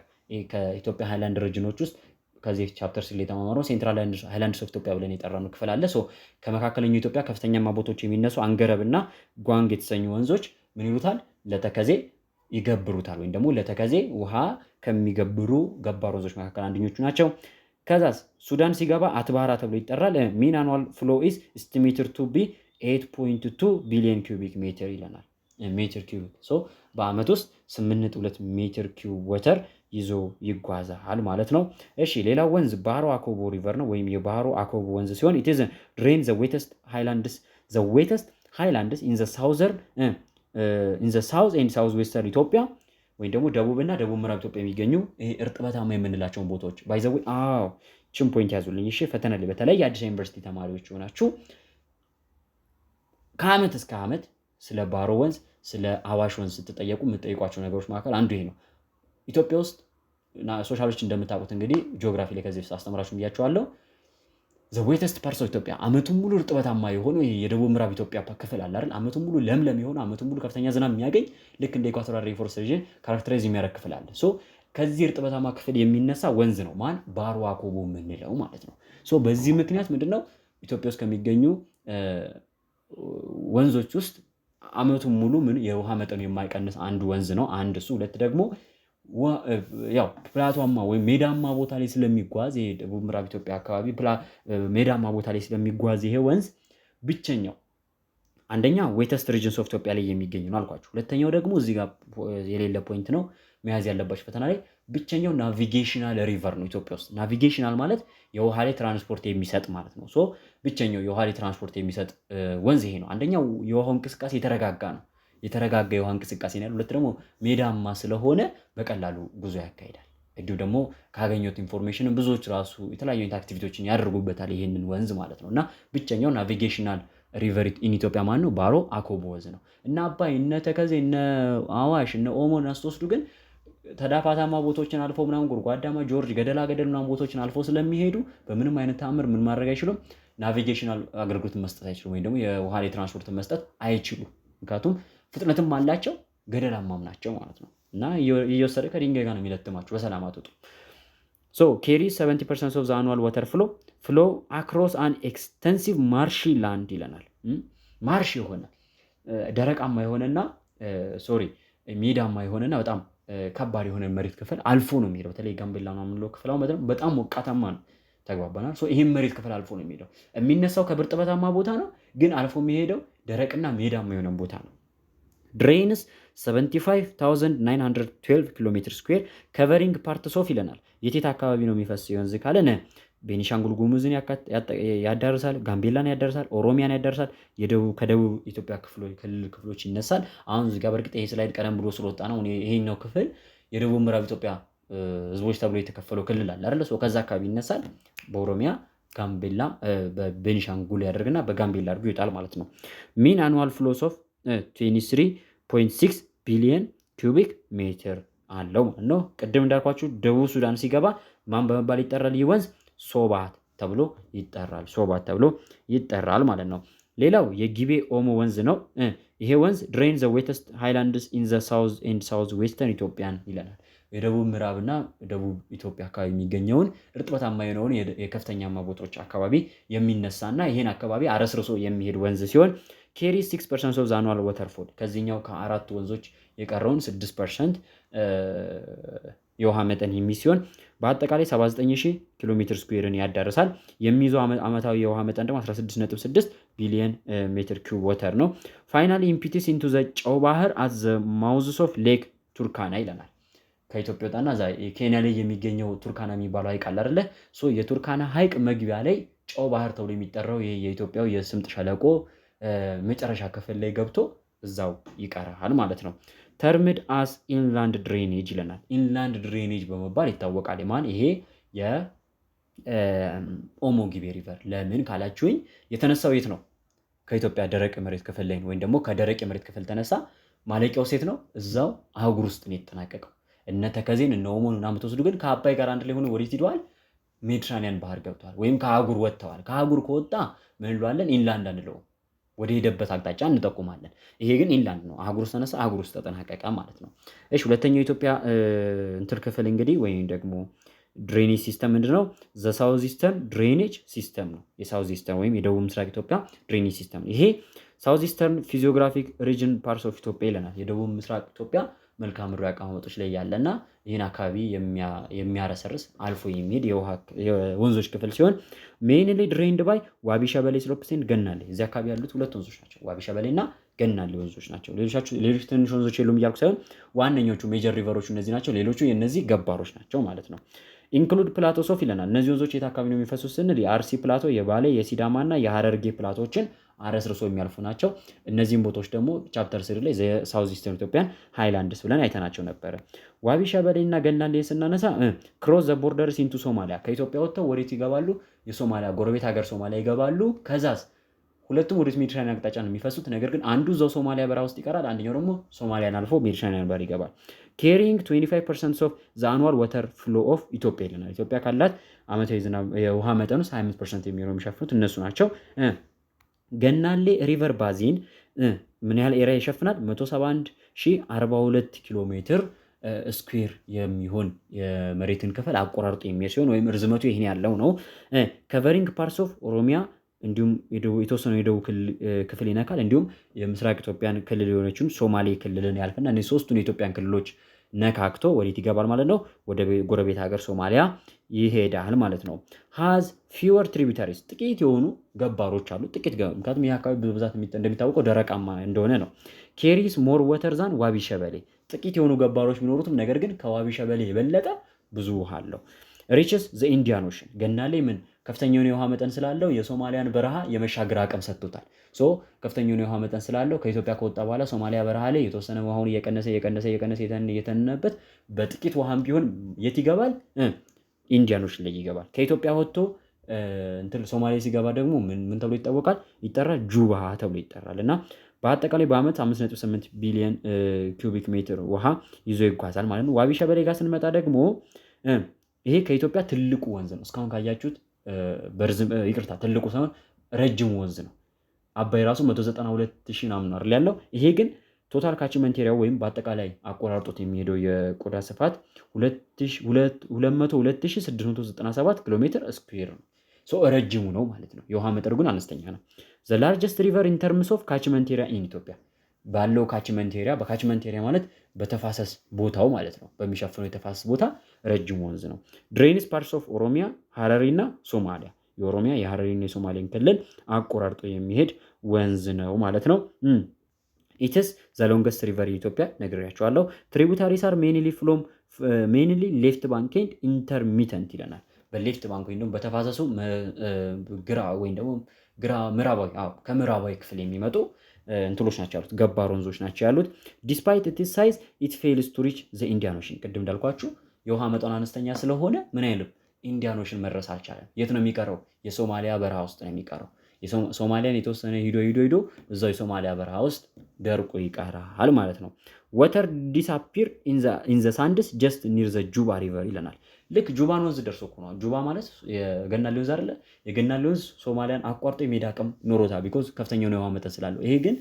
Speaker 1: ከኢትዮጵያ ሃይላንድ ሪጅኖች ውስጥ ከዚህ ቻፕተር ሲል የተማማረው ሴንትራል ሃይላንድስ ኦፍ ኢትዮጵያ ብለን የጠራነው ክፍል አለ። ከመካከለኛው ኢትዮጵያ ከፍተኛማ ቦታዎች የሚነሱ አንገረብ እና ጓንግ የተሰኙ ወንዞች ምን ይሉታል? ለተከዜ ይገብሩታል፣ ወይም ደግሞ ለተከዜ ውሃ ከሚገብሩ ገባር ወንዞች መካከል አንደኞቹ ናቸው። ከዛስ ሱዳን ሲገባ አትባራ ተብሎ ይጠራል። ሚን አኑዋል ፍሎ ኢዝ ኤስቲሜትድ ቱ ቢ 8.2 ቢሊዮን ኪዩቢክ ሜትር ይለናል። ሜትር ኪዩብ በአመት ውስጥ 8.2 ሜትር ኪዩብ ወተር ይዞ ይጓዛል ማለት ነው። እሺ ሌላው ወንዝ ባህሮ አኮቦ ሪቨር ነው ወይም የባህሮ አኮቦ ወንዝ ሲሆን ኢት ኢዝ ድሬን ዘ ዌተስት ሃይላንድስ ኢን ዘ ሳውዘርን ኢን ዘ ሳውዝ ኤንድ ሳውዝ ዌስተርን ኢትዮጵያ ወይም ደግሞ ደቡብና ደቡብ ምዕራብ ኢትዮጵያ የሚገኙ ይሄ እርጥበታማ የምንላቸውን ቦታዎች ባይዘው ችን ፖይንት ያዙልኝ። እሺ ፈተና ላይ በተለይ የአዲስ ዩኒቨርሲቲ ተማሪዎች ሆናችሁ ከአመት እስከ አመት ስለ ባሮ ወንዝ ስለ አዋሽ ወንዝ ስትጠየቁ የምትጠይቋቸው ነገሮች መካከል አንዱ ይሄ ነው። ኢትዮጵያ ውስጥ ሶሻሎች እንደምታውቁት እንግዲህ ጂኦግራፊ ላይ ከዚህ ውስጥ አስተምራችሁ ብያቸዋለሁ። ዘ ዌተስት ፓርትስ ኦፍ ኢትዮጵያ አመቱን ሙሉ እርጥበታማ የሆነ የደቡብ ምዕራብ ኢትዮጵያ ክፍል አለ አይደል? አመቱን ሙሉ ለምለም የሆነ አመቱን ሙሉ ከፍተኛ ዝናብ የሚያገኝ ልክ እንደ ኢኳቶሪያል ሬንፎረስት ሪጅን ካራክተራይዝ የሚያደርግ ክፍል አለ። ከዚህ እርጥበታማ ክፍል የሚነሳ ወንዝ ነው ማን ባሮ አኮቦ የምንለው ማለት ነው። በዚህ ምክንያት ምንድነው ኢትዮጵያ ውስጥ ከሚገኙ ወንዞች ውስጥ አመቱን ሙሉ የውሃ መጠኑ የማይቀንስ አንዱ ወንዝ ነው። አንድ እሱ። ሁለት ደግሞ ያው ፕላቷማ ወይም ሜዳማ ቦታ ላይ ስለሚጓዝ ይሄ ደቡብ ምዕራብ ኢትዮጵያ አካባቢ ሜዳማ ቦታ ላይ ስለሚጓዝ ይሄ ወንዝ ብቸኛው አንደኛ ዌተስት ሪጅንስ ኦፍ ኢትዮጵያ ላይ የሚገኝ ነው አልኳችሁ። ሁለተኛው ደግሞ እዚህ ጋር የሌለ ፖይንት ነው መያዝ ያለባችሁ ፈተና ላይ ብቸኛው ናቪጌሽናል ሪቨር ነው ኢትዮጵያ ውስጥ። ናቪጌሽናል ማለት የውሃ ላይ ትራንስፖርት የሚሰጥ ማለት ነው። ብቸኛው የውሃ ላይ ትራንስፖርት የሚሰጥ ወንዝ ይሄ ነው። አንደኛው የውሃው እንቅስቃሴ የተረጋጋ የውሃ እንቅስቃሴ ነው ያለው። ሁለት ደግሞ ሜዳማ ስለሆነ በቀላሉ ጉዞ ያካሂዳል። እንዲሁ ደግሞ ካገኘሁት ኢንፎርሜሽን ብዙዎች ራሱ የተለያዩ አክቲቪቲዎችን ያደርጉበታል ይሄንን ወንዝ ማለት ነው። እና ብቸኛው ናቪጌሽናል ሪቨር ኢን ኢትዮጵያ ማን ነው? ባሮ አኮቦ ወንዝ ነው። እና አባይ እነ ተከዜ እነ አዋሽ እነ ኦሞን አስተወስዱ ግን ተዳፋታማ ቦታዎችን አልፎ ምናምን ጉድጓዳማ ጆርጅ ገደላ ገደል ምናምን ቦታዎችን አልፎ ስለሚሄዱ በምንም አይነት ተአምር ምን ማድረግ አይችሉም? ናቪጌሽናል አገልግሎት መስጠት አይችሉም፣ ወይም ደግሞ የውሃ ላይ ትራንስፖርት መስጠት አይችሉም። ምክንያቱም ፍጥነትም አላቸው ገደላማም ናቸው ማለት ነው። እና እየወሰደ ከድንጋይ ጋር ነው የሚለትማቸው። በሰላም አትወጡ። ኬሪ 70% ኦፍ ዘ አኑዋል ወተር ፍሎ አክሮስ አን ኤክስተንሲቭ ማርሺ ላንድ ይለናል። ማርሽ የሆነ ደረቃማ የሆነና ሜዳማ የሆነና በጣም ከባድ የሆነ መሬት ክፍል አልፎ ነው የሚሄደው። በተለይ ጋምቤላ ነው የምንለው ክፍል በጣም ሞቃታማ ነው። ተግባባናል። ይህም መሬት ክፍል አልፎ ነው የሚሄደው። የሚነሳው ከብርጥበታማ ቦታ ነው፣ ግን አልፎ የሚሄደው ደረቅና ሜዳማ የሆነ ቦታ ነው። ድሬንስ 75,912 ኪሎ ሜትር ስኩዌር ከቨሪንግ ፓርትስ ኦፍ ይለናል። የቴት አካባቢ ነው የሚፈስ ወንዝ ካለን ቤኒሻንጉል ጉሙዝን ያዳርሳል፣ ጋምቤላን ያዳርሳል፣ ኦሮሚያን ያዳርሳል፣ ከደቡብ ኢትዮጵያ ክልል ክፍሎች ይነሳል። አሁን እዚህ ጋር በእርግጥ ይሄ ስላይድ ቀደም ብሎ ስለወጣ ነው ይሄኛው ክፍል የደቡብ ምዕራብ ኢትዮጵያ ህዝቦች ተብሎ የተከፈለው ክልል አለ አይደል? ከዛ አካባቢ ይነሳል። በኦሮሚያ ጋምቤላ በቤኒሻንጉል ያደርግና በጋምቤላ አድርጎ ይወጣል ማለት ነው። ሚን አኑዋል ፍሎስ ኦፍ 23.6 ቢሊዮን ኪዩቢክ ሜትር አለው ማለት ነው። ቅድም እንዳልኳችሁ ደቡብ ሱዳን ሲገባ ማን በመባል ይጠራል? ይህ ወንዝ ሶባት ተብሎ ይጠራል ማለት ነው። ሌላው የጊቤ ኦሞ ወንዝ ነው። ይሄ ወንዝ ድሬን ዘ ዌተስት ሃይላንድስ ኢን ዘ ሳውዝ ኤንድ ሳውዝ ዌስተርን ኢትዮጵያን ይለናል። የደቡብ ምዕራብና ደቡብ ኢትዮጵያ አካባቢ የሚገኘውን እርጥበታማ የሆነውን የከፍተኛማ ቦታዎች አካባቢ የሚነሳና ይሄን አካባቢ አረስርሶ የሚሄድ ወንዝ ሲሆን ኬሪ 6% ኦፍ አኑዋል ወተርፎል ከዚህኛው ከአራት ወንዞች የቀረውን 6% የውሃ መጠን የሚይዝ ሲሆን በአጠቃላይ 79,000 ኪሎ ሜትር ስኩዌርን ያዳርሳል። የሚይዘው ዓመታዊ የውሃ መጠን ደግሞ 16.6 ቢሊዮን ሜትር ኪዩብ ወተር ነው። ፋይናሊ ኢምፒቲስ ኢንቱ ዘ ጨው ባህር አት ዘ ማውዝስ ኦፍ ሌክ ቱርካና ይለናል። ከኢትዮጵያ ወጣና እዛ ኬንያ ላይ የሚገኘው ቱርካና የሚባለው ሐይቅ አለ አይደለ? የቱርካና ሐይቅ መግቢያ ላይ ጨው ባህር ተብሎ የሚጠራው ይሄ የኢትዮጵያው የስምጥ ሸለቆ መጨረሻ ክፍል ላይ ገብቶ እዛው ይቀራል ማለት ነው። ተርምድ አስ ኢንላንድ ድሬኔጅ ይለናል። ኢንላንድ ድሬኔጅ በመባል ይታወቃል። ማን ይሄ የኦሞ ጊቤ ሪቨር። ለምን ካላችሁኝ የተነሳው የት ነው? ከኢትዮጵያ ደረቅ መሬት ክፍል ላይ ነው። ወይም ደግሞ ከደረቅ መሬት ክፍል ተነሳ ማለቂያው ሴት ነው እዛው አህጉር ውስጥ ነው የተጠናቀቀው። እነ ተከዜን እነ ኦሞን ምናምን ተወስዱ ግን ከአባይ ጋር አንድ ላይ ሆነ ወዴት ሄደዋል? ሜዲትራኒያን ባህር ገብተዋል፣ ወይም ከአህጉር ወጥተዋል። ከአህጉር ከወጣ ምን እንለዋለን? ኢንላንድ አንለውም። ወደ ሄደበት አቅጣጫ እንጠቁማለን። ይሄ ግን ኢንላንድ ነው። አህጉር ውስጥ ተነሳ፣ አህጉር ውስጥ ተጠናቀቀ ማለት ነው። እሺ ሁለተኛው የኢትዮጵያ ክፍል እንግዲህ ወይም ደግሞ ድሬኔጅ ሲስተም ምንድነው? ዘ ሳውዝ ኢስተርን ድሬኔጅ ሲስተም ነው። የሳውዝ ኢስተርን ወይም የደቡብ ምስራቅ ኢትዮጵያ ድሬኔጅ ሲስተም ነው። ይሄ ሳውዝ ኢስተርን ፊዚዮግራፊክ ሪጅን ፓርትስ ኦፍ ኢትዮጵያ ይለናል። የደቡብ ምስራቅ ኢትዮጵያ መልክዓ ምድራዊ አቀማመጦች ላይ ያለና ይህን አካባቢ የሚያረሰርስ አልፎ የሚሄድ የወንዞች ክፍል ሲሆን ሜይንሊ ድሬንድ ባይ ዋቢ ሸበሌ ስሎፕስ ኤንድ ገናሌ። እዚህ አካባቢ ያሉት ሁለት ወንዞች ናቸው፣ ዋቢ ሸበሌ እና ገናሌ ወንዞች ናቸው። ሌሎች ትንሽ ወንዞች የሉም እያልኩ ሳይሆን ዋነኞቹ ሜጀር ሪቨሮቹ እነዚህ ናቸው። ሌሎቹ የእነዚህ ገባሮች ናቸው ማለት ነው። ኢንክሉድ ፕላቶስ ኦፍ ይለናል። እነዚህ ወንዞች የት አካባቢ ነው የሚፈሱት ስንል የአርሲ ፕላቶ፣ የባሌ፣ የሲዳማ እና የሀረርጌ ፕላቶችን አረስርሶ የሚያልፉ ናቸው። እነዚህም ቦታዎች ደግሞ ቻፕተር 3 ላይ ሳውዝ ኢስተርን ኢትዮጵያን ሃይላንድስ ብለን አይተናቸው ነበረ። ዋቢ ሸበሌ እና ገናሌ ስናነሳ ክሮስ ዘ ቦርደርስ ኢንቱ ሶማሊያ፣ ከኢትዮጵያ ወጥተው ወዴት ይገባሉ? የሶማሊያ ጎረቤት ሀገር ሶማሊያ ይገባሉ። ከዛስ ሁለቱም ወደ ሜዲትራኒያን አቅጣጫ ነው የሚፈሱት። ነገር ግን አንዱ እዛው ሶማሊያ በረሃ ውስጥ ይቀራል፣ አንደኛው ደግሞ ሶማሊያን አልፎ ሜዲትራኒያን ባህር ይገባል። ኬሪንግ 25% ኦፍ ዘ አኑዋል ዋተር ፍሎ ኦፍ ኢትዮጵያ ይለናል። ኢትዮጵያ ካላት ዓመታዊ ዝናብ የውሃ መጠን ውስጥ 25% የሚሆነው የሚሸፍኑት እነሱ ናቸው። ገናሌ ሪቨር ባዚን ምን ያህል ኤሪያ ይሸፍናል? 171,042 ኪሎ ሜትር ስኩዌር የሚሆን የመሬትን ክፍል አቆራርጦ የሚሄድ ሲሆን ወይም ርዝመቱ ይህን ያለው ነው። ከቨሪንግ ፓርትስ ኦፍ ኦሮሚያ እንዲሁም የተወሰነው የደቡብ ክፍል ይነካል። እንዲሁም የምስራቅ ኢትዮጵያን ክልል የሆነችውን ሶማሌ ክልልን ያልፍና እነዚህ ሶስቱን የኢትዮጵያን ክልሎች ነካክቶ ወዴት ይገባል ማለት ነው? ወደ ጎረቤት ሀገር ሶማሊያ ይሄዳል ማለት ነው። ሃዝ ፊወር ትሪቢታሪስ፣ ጥቂት የሆኑ ገባሮች አሉ። ጥቂት ምክንያቱም ይህ አካባቢ በብዛት እንደሚታወቀው ደረቃማ እንደሆነ ነው። ኬሪስ ሞር ወተር ዛን ዋቢ ሸበሌ፣ ጥቂት የሆኑ ገባሮች ቢኖሩትም ነገር ግን ከዋቢ ሸበሌ የበለጠ ብዙ ውሃ አለው። ሪችስ ዘ ኢንዲያን ኦሽን፣ ገናሌ ምን ከፍተኛውን የውሃ መጠን ስላለው የሶማሊያን በረሃ የመሻገር አቅም ሰጥቶታል። ከፍተኛውን የውሃ መጠን ስላለው ከኢትዮጵያ ከወጣ በኋላ ሶማሊያ በረሃ ላይ የተወሰነ ውሃውን እየቀነሰ የተነበት በጥቂት ውሃም ቢሆን የት ይገባል? ኢንዲያን ኦሽን ላይ ይገባል። ከኢትዮጵያ ወጥቶ ሶማሊያ ሲገባ ደግሞ ምን ተብሎ ይታወቃል? ይጠራል ጁባ ተብሎ ይጠራል። እና በአጠቃላይ በአመት 5.8 ቢሊዮን ኪዩቢክ ሜትር ውሃ ይዞ ይጓዛል ማለት ነው። ዋቢ ሸበሌ ጋር ስንመጣ ደግሞ ይሄ ከኢትዮጵያ ትልቁ ወንዝ ነው። እስካሁን ካያችሁት ትልቁ ሳይሆን ረጅሙ ወንዝ ነው። አባይ ራሱ 192,000 ምናምን አይደል ያለው። ይሄ ግን ቶታል ካችመንት ኤሪያው ወይም በአጠቃላይ አቆራርጦት የሚሄደው የቆዳ ስፋት 202,697 ኪሎ ሜትር ስኩዌር ነው። ረጅሙ ነው ማለት ነው። የውሃ መጠኑ ግን አነስተኛ ነው። ዘ ላርጀስት ሪቨር ኢን ተርምስ ኦፍ ካችመንት ኤሪያ ኢን ኢትዮጵያ፣ ባለው ካችመንት ኤሪያ፣ በካችመንት ኤሪያ ማለት በተፋሰስ ቦታው ማለት ነው። በሚሸፍነው የተፋሰስ ቦታ ረጅም ወንዝ ነው። ድሬንስ ፓርትስ ኦፍ ኦሮሚያ፣ ሀረሪ እና ሶማሊያ፣ የኦሮሚያ የሀረሪና የሶማሌን ክልል አቆራርጦ የሚሄድ ወንዝ ነው ማለት ነው። ኢትስ ዘ ሎንገስት ሪቨር ኢትዮጵያ ነግሬያቸዋለሁ። ትሪቡታሪስ አር ሜንሊ ሌፍት ባንክ ኤንድ ኢንተርሚተንት ይለናል። በሌፍት ባንክ ወይም ደግሞ በተፋሰሱ ግራ ወይም ደግሞ ከምዕራባዊ ክፍል የሚመጡ እንትሎች ናቸው ያሉት፣ ገባር ወንዞች ናቸው ያሉት። ዲስፓይት ኢትስ ሳይዝ ኢት ፌልስ ቱ ሪች ዘ ኢንዲያን ኦሽን። ቅድም እንዳልኳችሁ የውሃ መጠኑ አነስተኛ ስለሆነ ምን አይልም፣ ኢንዲያን ኦሽን መድረስ አልቻለም። የት ነው የሚቀረው? የሶማሊያ በረሃ ውስጥ ነው የሚቀረው። ሶማሊያን የተወሰነ ሂዶ እዛው የሶማሊያ በረሃ ውስጥ ደርቆ ይቀራል ማለት ነው። ወተር ዲስአፒር ኢን ዘ ሳንድስ ጀስት ኒር ዘ ጁባ ሪቨር ይለናል። ልክ ጁባን ወንዝ ደርሶ እኮ ነው። ጁባ ማለት የገናሌ ወንዝ አይደለ? የገናሌ ወንዝ ሶማሊያን አቋርጦ የሜዳ አቅም ኖሮታል፣ ቢኮዝ ከፍተኛውን የውሃ መጠን ስላለው። ይሄ ግን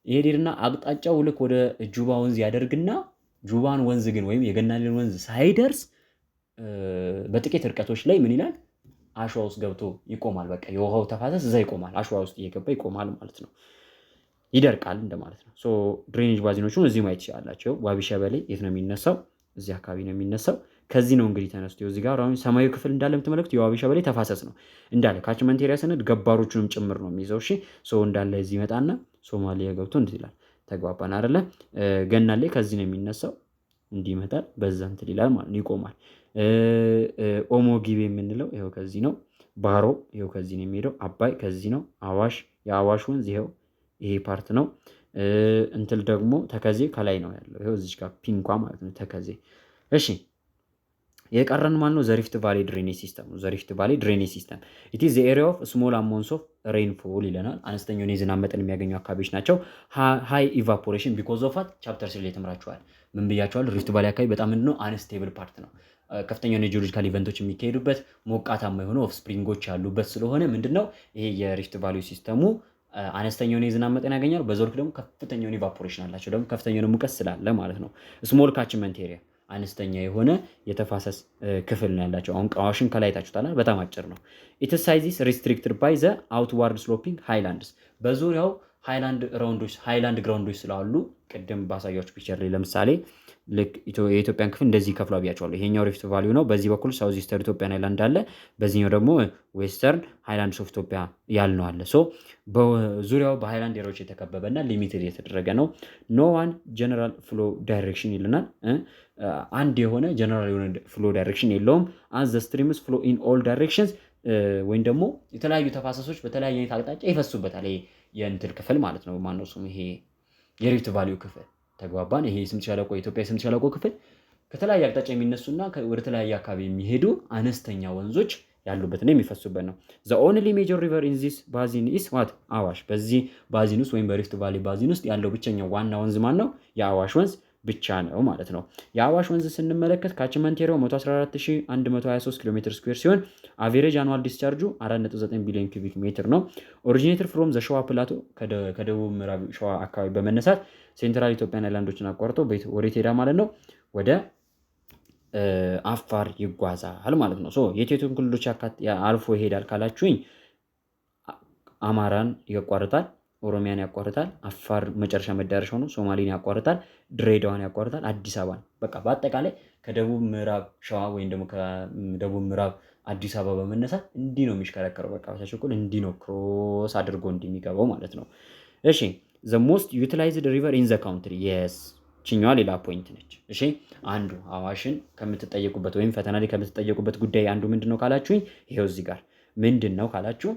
Speaker 1: ይሄድና አቅጣጫው ልክ ወደ ጁባ ወንዝ ያደርግና ጁባን ወንዝ ግን ወይም የገናሌን ወንዝ ሳይደርስ በጥቂት ርቀቶች ላይ ምን ይላል? አሸዋ ውስጥ ገብቶ ይቆማል። በቃ የውሃው ተፋሰስ እዛ ይቆማል፣ አሸዋ ውስጥ እየገባ ይቆማል ማለት ነው። ይደርቃል እንደማለት ነው። ድሬኔጅ ባዚኖቹን እዚህ ማየት ይችላላቸው። ዋቢ ሸበሌ የት ነው የሚነሳው? እዚህ አካባቢ ነው የሚነሳው። ከዚህ ነው እንግዲህ ተነስቶ እዚህ ጋር አሁን ሰማያዊ ክፍል እንዳለ የምትመለከቱ የዋቢ ሸበሌ ተፋሰስ ነው እንዳለ። ካችመንት ኤሪያ ስንል ገባሮቹንም ጭምር ነው የሚይዘው። እሺ እንዳለ እዚህ ይመጣና ሶማሊያ ገብቶ እንትን ይላል። ተግባባን አይደለ? ገናሌ ከዚህ ነው የሚነሳው፣ እንዲህ ይመጣል፣ በዛ እንትን ይላል ማለት ነው፣ ይቆማል። ኦሞ ጊቤ የምንለው ይኸው ከዚህ ነው። ባሮ ይኸው ከዚህ ነው የሚሄደው። አባይ ከዚህ ነው። አዋሽ፣ የአዋሽ ወንዝ ይኸው ይሄ ፓርት ነው። እንትል ደግሞ ተከዜ ከላይ ነው ያለው። ይኸው እዚህ ጋር ፒንኳ ማለት ነው ተከዜ። እሺ የቀረን ማን ነው? ዘሪፍት ቫሊ ድሬኔጅ ሲስተም ነው። ዘሪፍት ቫሊ ድሬኔጅ ሲስተም ኢት ኢዝ ዘ ኤሪያ ኦፍ ስሞል አማውንትስ ኦፍ ሬንፎል ይለናል። አነስተኛውን የዝናብ መጠን የሚያገኙ አካባቢዎች ናቸው። ሃይ ኢቫፖሬሽን ቢኮዝ ኦፍ ዋት ቻፕተር 3 ላይ ተምራችኋል። ምን ብያችኋል? ሪፍት ቫሊ አካባቢ በጣም ምንድነው አንስቴብል ፓርት ነው። ከፍተኛውን የጂኦሎጂካል ኢቨንቶች የሚካሄዱበት ሞቃታማ የሆኑ ኦፍ ስፕሪንጎች ያሉበት ስለሆነ ምንድነው ይሄ የሪፍት ቫሊ ሲስተሙ አነስተኛውን የዝናብ መጠን ያገኛሉ። በዛው ልክ ደግሞ ከፍተኛውን ኢቫፖሬሽን አላቸው። ደግሞ ከፍተኛውን ሙቀት ስላለ ማለት ነው። ስሞል ካችመንት ኤሪያ አነስተኛ የሆነ የተፋሰስ ክፍል ነው ያላቸው። አሁን አዋሽን ከላይ ታችሁታል፣ በጣም አጭር ነው። ኢትስ ሳይዝ ሪስትሪክትድ ባይ ዘ አውትዋርድ ስሎፒንግ ሃይላንድስ በዙሪያው ሃይላንድ ግራውንዶች ስላሉ ቅድም ባሳያችሁ ፒክቸር ላይ ለምሳሌ ልክ የኢትዮጵያን ክፍል እንደዚህ ከፍሎ ብያቸዋለሁ። ይሄኛው ሪፍት ቫሊዩ ነው። በዚህ በኩል ሳውዝ ኢስተርን ኢትዮጵያን ሃይላንድ አለ፣ በዚህኛው ደግሞ ዌስተርን ሃይላንድስ ኦፍ ኢትዮጵያ ያልነው አለ። ሶ በዙሪያው በሃይላንድ ኤሪያዎች የተከበበና ሊሚትድ የተደረገ ነው። ኖ ዋን ጀነራል ፍሎ ዳይሬክሽን ይልናል። አንድ የሆነ ጀነራል የሆነ ፍሎ ዳይሬክሽን የለውም። አዝ ዘ ስትሪምስ ፍሎ ኢን ኦል ዳይሬክሽንስ ወይም ደግሞ የተለያዩ ተፋሰሶች በተለያየ አይነት አቅጣጫ ይፈሱበታል። ይሄ የእንትል ክፍል ማለት ነው። ማነው ስሙ? ይሄ የሪፍት ቫሊዩ ክፍል ተግባባን። ይሄ የስምጥ ሸለቆ የኢትዮጵያ የስምጥ ሸለቆ ክፍል ከተለያየ አቅጣጫ የሚነሱና ወደ ተለያየ አካባቢ የሚሄዱ አነስተኛ ወንዞች ያሉበትና የሚፈሱበት ነው። ዘ ኦንሊ ሜጀር ሪቨር ኢን ዚስ ባዚን ኢስ ዋት አዋሽ። በዚህ ባዚን ውስጥ ወይም በሪፍት ቫሊ ባዚን ውስጥ ያለው ብቸኛው ዋና ወንዝ ማን ነው? የአዋሽ ወንዝ ብቻ ነው ማለት ነው። የአዋሽ ወንዝ ስንመለከት ካችመንት ኤሪያው 114123 ኪሎ ሜትር ስኩዌር ሲሆን አቬሬጅ አኑዋል ዲስቻርጁ 4.9 ቢሊዮን ኪዩቢክ ሜትር ነው። ኦሪጂኔትድ ፍሮም ዘ ሸዋ ፕላቶ ከደቡብ ምዕራብ ሸዋ አካባቢ በመነሳት ሴንትራል ኢትዮጵያን አይላንዶችን አቋርጦ ወዴት ሄዳ ማለት ነው? ወደ አፋር ይጓዛል ማለት ነው። የኢትዮጵያ ክልሎች አልፎ ይሄዳል ካላችሁኝ አማራን ያቋርጣል፣ ኦሮሚያን ያቋርጣል፣ አፋር መጨረሻ መዳረሻው ነው፣ ሶማሌን ያቋርጣል፣ ድሬዳዋን ያቋርጣል፣ አዲስ አበባን በቃ በአጠቃላይ ከደቡብ ምዕራብ ሸዋ ወይም ደግሞ ከደቡብ ምዕራብ አዲስ አበባ በመነሳት እንዲህ ነው የሚሽከረከረው። በቃ በተቸኩል እንዲህ ነው ክሮስ አድርጎ እንደሚገባው ማለት ነው። እሺ the most utilized river in the country yes ችኛዋ ሌላ ፖይንት ነች። እሺ አንዱ አዋሽን ከምትጠየቁበት ወይም ፈተና ላይ ከምትጠየቁበት ጉዳይ አንዱ ምንድነው ካላችሁኝ ይሄው እዚህ ጋር ምንድነው ካላችሁ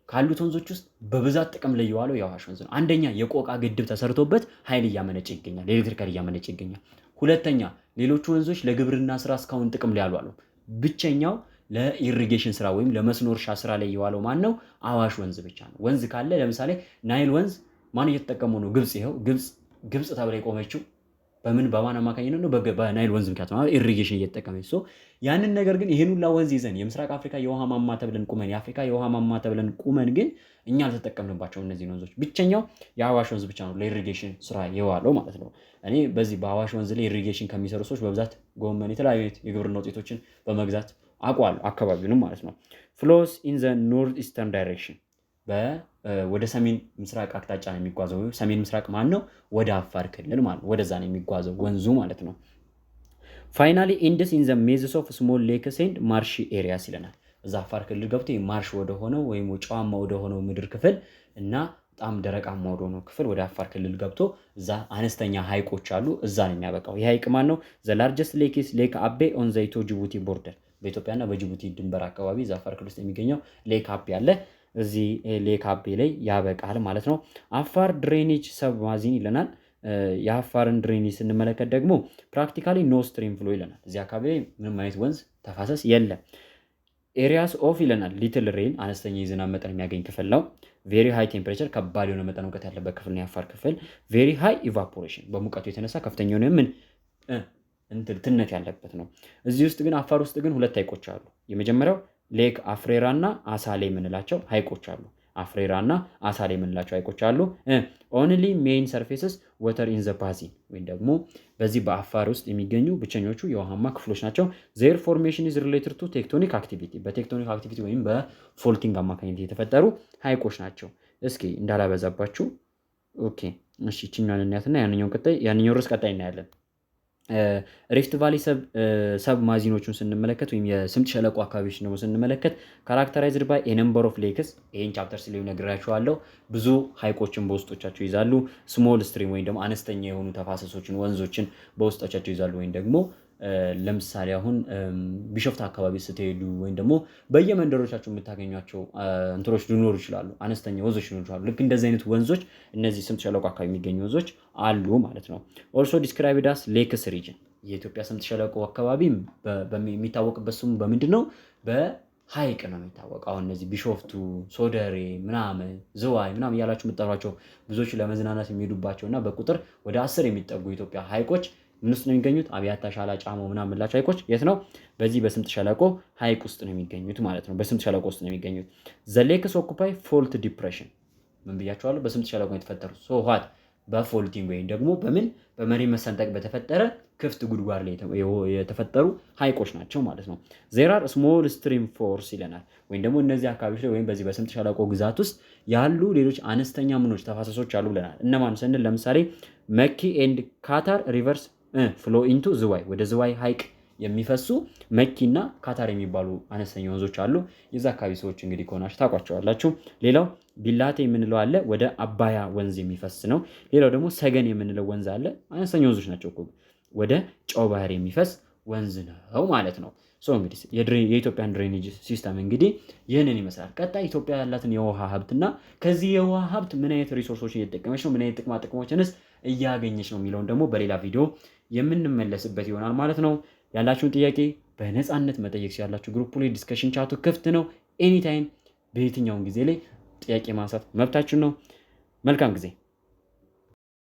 Speaker 1: ካሉት ወንዞች ውስጥ በብዛት ጥቅም ላይ የዋለው የአዋሽ ወንዝ ነው። አንደኛ የቆቃ ግድብ ተሰርቶበት ኃይል እያመነጨ ይገኛል፣ ኤሌክትሪካል እያመነጨ ይገኛል። ሁለተኛ ሌሎቹ ወንዞች ለግብርና ስራ እስካሁን ጥቅም ላይ ያልዋሉ፣ ብቸኛው ለኢሪጌሽን ስራ ወይም ለመስኖ እርሻ ስራ ላይ የዋለው ማን ነው? አዋሽ ወንዝ ብቻ ነው። ወንዝ ካለ ለምሳሌ ናይል ወንዝ ማን እየተጠቀመው ነው? ግብጽ። ይሄው ግብጽ ተብላ የቆመችው በማን አማካኝነት ነው? በናይል ወንዝ ምክንያት ነው ኢሪጌሽን እየተጠቀመች። ያንን ነገር ግን ይሄን ሁላ ወንዝ ይዘን የምስራቅ አፍሪካ የውሃ ማማ ተብለን ቁመን የአፍሪካ የውሃ ማማ ተብለን ቁመን ግን እኛ አልተጠቀምንባቸው እነዚህ ወንዞች። ብቸኛው የአዋሽ ወንዝ ብቻ ነው ለኢሪጌሽን ስራ የዋለው ማለት ነው። እኔ በዚህ በአዋሽ ወንዝ ላይ ኢሪጌሽን ከሚሰሩ ሰዎች በብዛት ጎመን፣ የተለያዩ የግብርና ውጤቶችን በመግዛት አቋል አካባቢውንም ማለት ነው። ፍሎስ ኢን ዘ ኖርዝ ኢስተርን ዳይሬክሽን ወደ ሰሜን ምስራቅ አቅጣጫ ነው የሚጓዘው። ሰሜን ምስራቅ ማን ነው? ወደ አፋር ክልል ማለት ነው። ወደዛ ነው የሚጓዘው ወንዙ ማለት ነው። ፋይናሊ ኢንድስ ኢን ዘ ሜዝስ ኦፍ ስሞል ሌክስ ኤንድ ማርሺ ኤሪያስ ይለናል። እዛ አፋር ክልል ገብቶ ማርሽ ወደሆነው ወይም ጨዋማ ወደሆነው ምድር ክፍል እና በጣም ደረቃማ ወደሆነው ክፍል ወደ አፋር ክልል ገብቶ እዛ አነስተኛ ሀይቆች አሉ። እዛ ነው የሚያበቃው። ይህ ሀይቅ ማን ነው? ዘ ላርጀስት ሌክ ኢዝ ሌክ አቤ ኦን ዘ ኢትዮ ጅቡቲ ቦርደር። በኢትዮጵያና በጅቡቲ ድንበር አካባቢ እዛ አፋር ክልል ውስጥ የሚገኘው ሌክ አቤ አለ። እዚህ ሌክ አቤ ላይ ያበቃል ማለት ነው። አፋር ድሬኔጅ ሰብ ማዚን ይለናል። የአፋርን ድሬኔጅ ስንመለከት ደግሞ ፕራክቲካሊ ኖ ስትሪም ፍሎ ይለናል። እዚህ አካባቢ ላይ ምንም አይነት ወንዝ ተፋሰስ የለም። ኤሪያስ ኦፍ ይለናል ሊትል ሬን አነስተኛ የዝናብ መጠን የሚያገኝ ክፍል ነው። ቬሪ ሃይ ቴምፕሬቸር ከባድ የሆነ መጠን ሙቀት ያለበት ክፍል ነው የአፋር ክፍል። ቬሪ ሃይ ኢቫፖሬሽን በሙቀቱ የተነሳ ከፍተኛ የሆነ ትነት ያለበት ነው። እዚህ ውስጥ ግን አፋር ውስጥ ግን ሁለት ሀይቆች አሉ። የመጀመሪያው ሌክ አፍሬራ እና አሳሌ የምንላቸው ሀይቆች አሉ። አፍሬራ እና አሳሌ የምንላቸው ሀይቆች አሉ። ኦንሊ ሜይን ሰርፌስስ ወተር ኢን ዘ ባዚን ወይም ደግሞ በዚህ በአፋር ውስጥ የሚገኙ ብቸኞቹ የውሃማ ክፍሎች ናቸው። ዜር ፎርሜሽን ኢዝ ሪሌትድ ቱ ቴክቶኒክ አክቲቪቲ በቴክቶኒክ አክቲቪቲ ወይም በፎልቲንግ አማካኝነት የተፈጠሩ ሀይቆች ናቸው። እስኪ እንዳላበዛባችሁ ኦኬ እሺ እችኛዋን እናያትና ያንኛው ርዕስ ቀጣይ እናያለን። ሪፍት ቫሊ ሰብ ማዚኖቹን ስንመለከት ወይም የስምጥ ሸለቆ አካባቢዎች ደግሞ ስንመለከት ካራክተራይዝድ ባይ ኤ ነምበር ኦፍ ሌክስ ይሄን ቻፕተር ስለ ነግራችኋለሁ። ብዙ ሀይቆችን በውስጦቻቸው ይዛሉ። ስሞል ስትሪም ወይም ደግሞ አነስተኛ የሆኑ ተፋሰሶችን ወንዞችን በውስጦቻቸው ይዛሉ። ወይም ደግሞ ለምሳሌ አሁን ቢሾፍት አካባቢ ስትሄዱ ወይም ደግሞ በየመንደሮቻቸው የምታገኟቸው እንትሮች ሊኖሩ ይችላሉ፣ አነስተኛ ወንዞች ሊኖሩ ይችላሉ። ልክ እንደዚህ አይነት ወንዞች እነዚህ ስምጥ ሸለቆ አካባቢ የሚገኙ ወንዞች አሉ ማለት ነው። ኦልሶ ዲስክራይብድ አስ ሌክስ ሪጅን የኢትዮጵያ ስምጥ ሸለቆ አካባቢ የሚታወቅበት ስሙ በምንድን ነው? በሀይቅ ነው የሚታወቀው። አሁን እነዚህ ቢሾፍቱ፣ ሶደሬ ምናምን ዝዋይ ምናምን እያላችሁ የምጠሯቸው ብዙዎች ለመዝናናት የሚሄዱባቸው እና በቁጥር ወደ 10 የሚጠጉ የኢትዮጵያ ሀይቆች ምን ውስጥ ነው የሚገኙት? አብያታ፣ ሻላ፣ ጫሞ ምናምን የምላቸው ሀይቆች የት ነው? በዚህ በስምጥ ሸለቆ ሀይቅ ውስጥ ነው የሚገኙት ማለት ነው። በስምጥ ሸለቆ ውስጥ ነው የሚገኙት። ዘ ሌክስ ኦኩፓይ ፎልት ዲፕሬሽን ምን ብያቸዋለሁ? በስምጥ ሸለቆ ነው የተፈጠሩት። ሶ ዋት በፎልቲንግ ወይም ደግሞ በመሬት መሰንጠቅ በተፈጠረ ክፍት ጉድጓድ ላይ የተፈጠሩ ሐይቆች ናቸው ማለት ነው። ዜር አር ስሞል ስትሪም ፎርስ ይለናል። ወይም ደግሞ እነዚህ አካባቢዎች ላይ ወይም በዚህ በስምጥ ሸለቆ ግዛት ውስጥ ያሉ ሌሎች አነስተኛ ተፋሰሶች አሉ ብለናል። እነማን ስንል ለምሳሌ መኪ ኤንድ ካታር ሪቨርስ ፍሎ ኢንቱ ዝዋይ፣ ወደ ዝዋይ ሐይቅ የሚፈሱ መኪና ካታር የሚባሉ አነስተኛ ወንዞች አሉ። የዛ አካባቢ ሰዎች እንግዲህ ከሆናችሁ ታውቋቸዋላችሁ። ሌላው ቢላቴ የምንለው አለ፣ ወደ አባያ ወንዝ የሚፈስ ነው። ሌላው ደግሞ ሰገን የምንለው ወንዝ አለ። አነስተኛ ወንዞች ናቸው እኮ ወደ ጨው ባህር የሚፈስ ወንዝ ነው ማለት ነው። እንግዲህ የኢትዮጵያን ድሬኔጅ ሲስተም እንግዲህ ይህንን ይመስላል። ቀጣይ ኢትዮጵያ ያላትን የውሃ ሀብትና ከዚህ የውሃ ሀብት ምን አይነት ሪሶርሶችን እየተጠቀመች ነው፣ ምን አይነት ጥቅማ ጥቅሞችንስ እያገኘች ነው የሚለውን ደግሞ በሌላ ቪዲዮ የምንመለስበት ይሆናል ማለት ነው። ያላችሁን ጥያቄ በነፃነት መጠየቅ ሲያላችሁ ግሩፕ ላይ ዲስከሽን ቻቱ ክፍት ነው። ኤኒታይም በየትኛውን ጊዜ ላይ ጥያቄ ማንሳት መብታችን ነው። መልካም ጊዜ